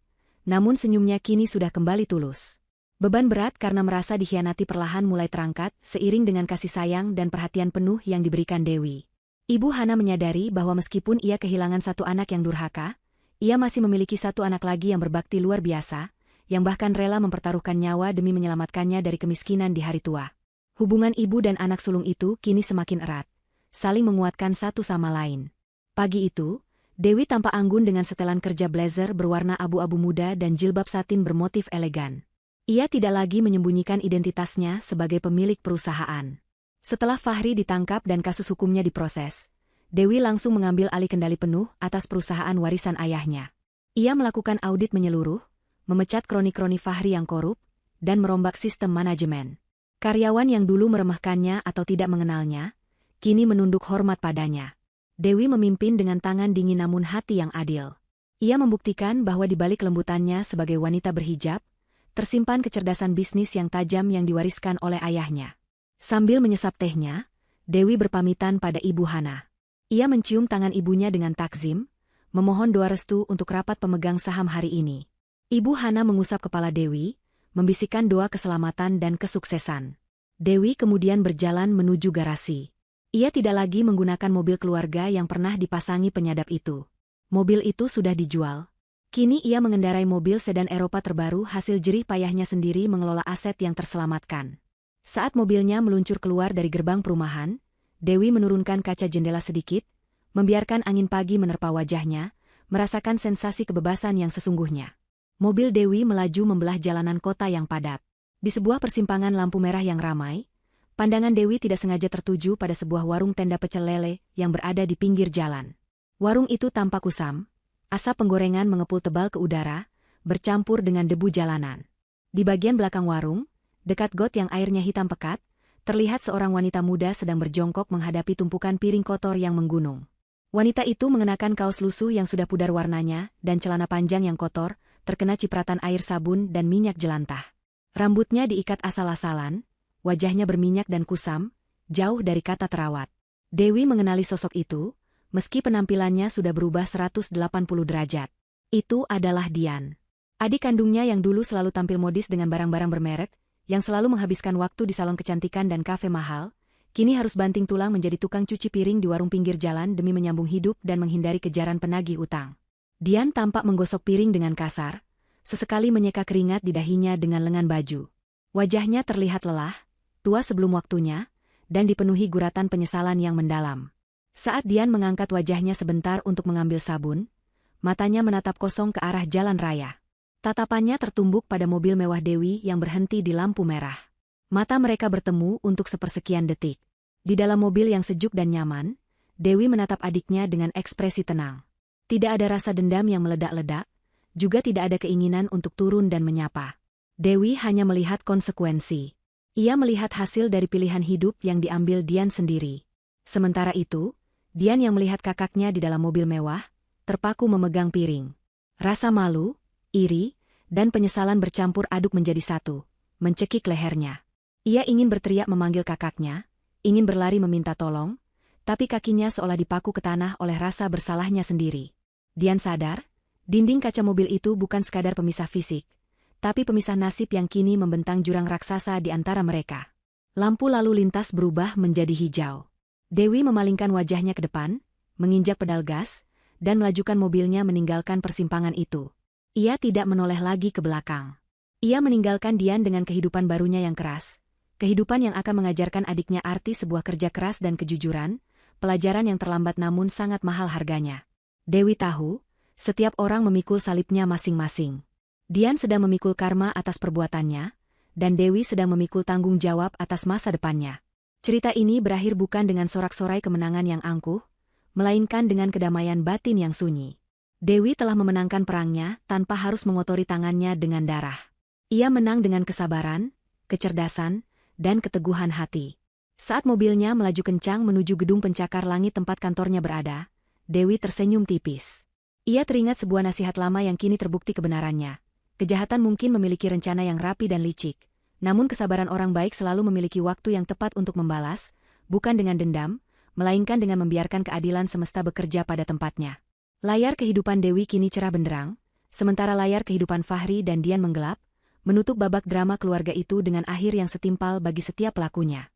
namun senyumnya kini sudah kembali tulus. Beban berat karena merasa dikhianati perlahan mulai terangkat seiring dengan kasih sayang dan perhatian penuh yang diberikan Dewi. Ibu Hana menyadari bahwa meskipun ia kehilangan 1 anak yang durhaka, ia masih memiliki 1 anak lagi yang berbakti luar biasa, yang bahkan rela mempertaruhkan nyawa demi menyelamatkannya dari kemiskinan di hari tua. Hubungan ibu dan anak sulung itu kini semakin erat, saling menguatkan satu sama lain. Pagi itu, Dewi tampak anggun dengan setelan kerja blazer berwarna abu-abu muda dan jilbab satin bermotif elegan. Ia tidak lagi menyembunyikan identitasnya sebagai pemilik perusahaan. Setelah Fahri ditangkap dan kasus hukumnya diproses, Dewi langsung mengambil alih kendali penuh atas perusahaan warisan ayahnya. Ia melakukan audit menyeluruh, memecat kroni-kroni Fahri yang korup, dan merombak sistem manajemen. Karyawan yang dulu meremehkannya atau tidak mengenalnya, kini menunduk hormat padanya. Dewi memimpin dengan tangan dingin namun hati yang adil. Ia membuktikan bahwa di balik kelembutannya sebagai wanita berhijab, tersimpan kecerdasan bisnis yang tajam yang diwariskan oleh ayahnya. Sambil menyesap tehnya, Dewi berpamitan pada Ibu Hana. Ia mencium tangan ibunya dengan takzim, memohon doa restu untuk rapat pemegang saham hari ini. Ibu Hana mengusap kepala Dewi, membisikkan doa keselamatan dan kesuksesan. Dewi kemudian berjalan menuju garasi. Ia tidak lagi menggunakan mobil keluarga yang pernah dipasangi penyadap itu. Mobil itu sudah dijual. Kini ia mengendarai mobil sedan Eropa terbaru hasil jerih payahnya sendiri mengelola aset yang terselamatkan. Saat mobilnya meluncur keluar dari gerbang perumahan, Dewi menurunkan kaca jendela sedikit, membiarkan angin pagi menerpa wajahnya, merasakan sensasi kebebasan yang sesungguhnya. Mobil Dewi melaju membelah jalanan kota yang padat. Di sebuah persimpangan lampu merah yang ramai, pandangan Dewi tidak sengaja tertuju pada sebuah warung tenda pecel lele yang berada di pinggir jalan. Warung itu tampak kusam, asap penggorengan mengepul tebal ke udara, bercampur dengan debu jalanan. Di bagian belakang warung, dekat got yang airnya hitam pekat, terlihat seorang wanita muda sedang berjongkok menghadapi tumpukan piring kotor yang menggunung. Wanita itu mengenakan kaos lusuh yang sudah pudar warnanya dan celana panjang yang kotor, terkena cipratan air sabun dan minyak jelantah. Rambutnya diikat asal-asalan, wajahnya berminyak dan kusam, jauh dari kata terawat. Dewi mengenali sosok itu, meski penampilannya sudah berubah 180 derajat. Itu adalah Dian. Adik kandungnya yang dulu selalu tampil modis dengan barang-barang bermerek, yang selalu menghabiskan waktu di salon kecantikan dan kafe mahal, kini harus banting tulang menjadi tukang cuci piring di warung pinggir jalan demi menyambung hidup dan menghindari kejaran penagih utang. Dian tampak menggosok piring dengan kasar, sesekali menyeka keringat di dahinya dengan lengan baju. Wajahnya terlihat lelah, tua sebelum waktunya, dan dipenuhi guratan penyesalan yang mendalam. Saat Dian mengangkat wajahnya sebentar untuk mengambil sabun, matanya menatap kosong ke arah jalan raya. Tatapannya tertumbuk pada mobil mewah Dewi yang berhenti di lampu merah. Mata mereka bertemu untuk sepersekian detik. Di dalam mobil yang sejuk dan nyaman, Dewi menatap adiknya dengan ekspresi tenang. Tidak ada rasa dendam yang meledak-ledak, juga tidak ada keinginan untuk turun dan menyapa. Dewi hanya melihat konsekuensi. Ia melihat hasil dari pilihan hidup yang diambil Dian sendiri. Sementara itu, Dian yang melihat kakaknya di dalam mobil mewah, terpaku memegang piring. Rasa malu, iri, dan penyesalan bercampur aduk menjadi satu, mencekik lehernya. Ia ingin berteriak memanggil kakaknya, ingin berlari meminta tolong, tapi kakinya seolah dipaku ke tanah oleh rasa bersalahnya sendiri. Dian sadar, dinding kaca mobil itu bukan sekadar pemisah fisik, tapi pemisah nasib yang kini membentang jurang raksasa di antara mereka. Lampu lalu lintas berubah menjadi hijau. Dewi memalingkan wajahnya ke depan, menginjak pedal gas, dan melajukan mobilnya meninggalkan persimpangan itu. Ia tidak menoleh lagi ke belakang. Ia meninggalkan Dian dengan kehidupan barunya yang keras, kehidupan yang akan mengajarkan adiknya arti sebuah kerja keras dan kejujuran, pelajaran yang terlambat namun sangat mahal harganya. Dewi tahu, setiap orang memikul salibnya masing-masing. Dian sedang memikul karma atas perbuatannya, dan Dewi sedang memikul tanggung jawab atas masa depannya. Cerita ini berakhir bukan dengan sorak-sorai kemenangan yang angkuh, melainkan dengan kedamaian batin yang sunyi. Dewi telah memenangkan perangnya tanpa harus mengotori tangannya dengan darah. Ia menang dengan kesabaran, kecerdasan, dan keteguhan hati. Saat mobilnya melaju kencang menuju gedung pencakar langit tempat kantornya berada, Dewi tersenyum tipis. Ia teringat sebuah nasihat lama yang kini terbukti kebenarannya. Kejahatan mungkin memiliki rencana yang rapi dan licik, namun kesabaran orang baik selalu memiliki waktu yang tepat untuk membalas, bukan dengan dendam, melainkan dengan membiarkan keadilan semesta bekerja pada tempatnya. Layar kehidupan Dewi kini cerah benderang, sementara layar kehidupan Fahri dan Dian menggelap, menutup babak drama keluarga itu dengan akhir yang setimpal bagi setiap pelakunya.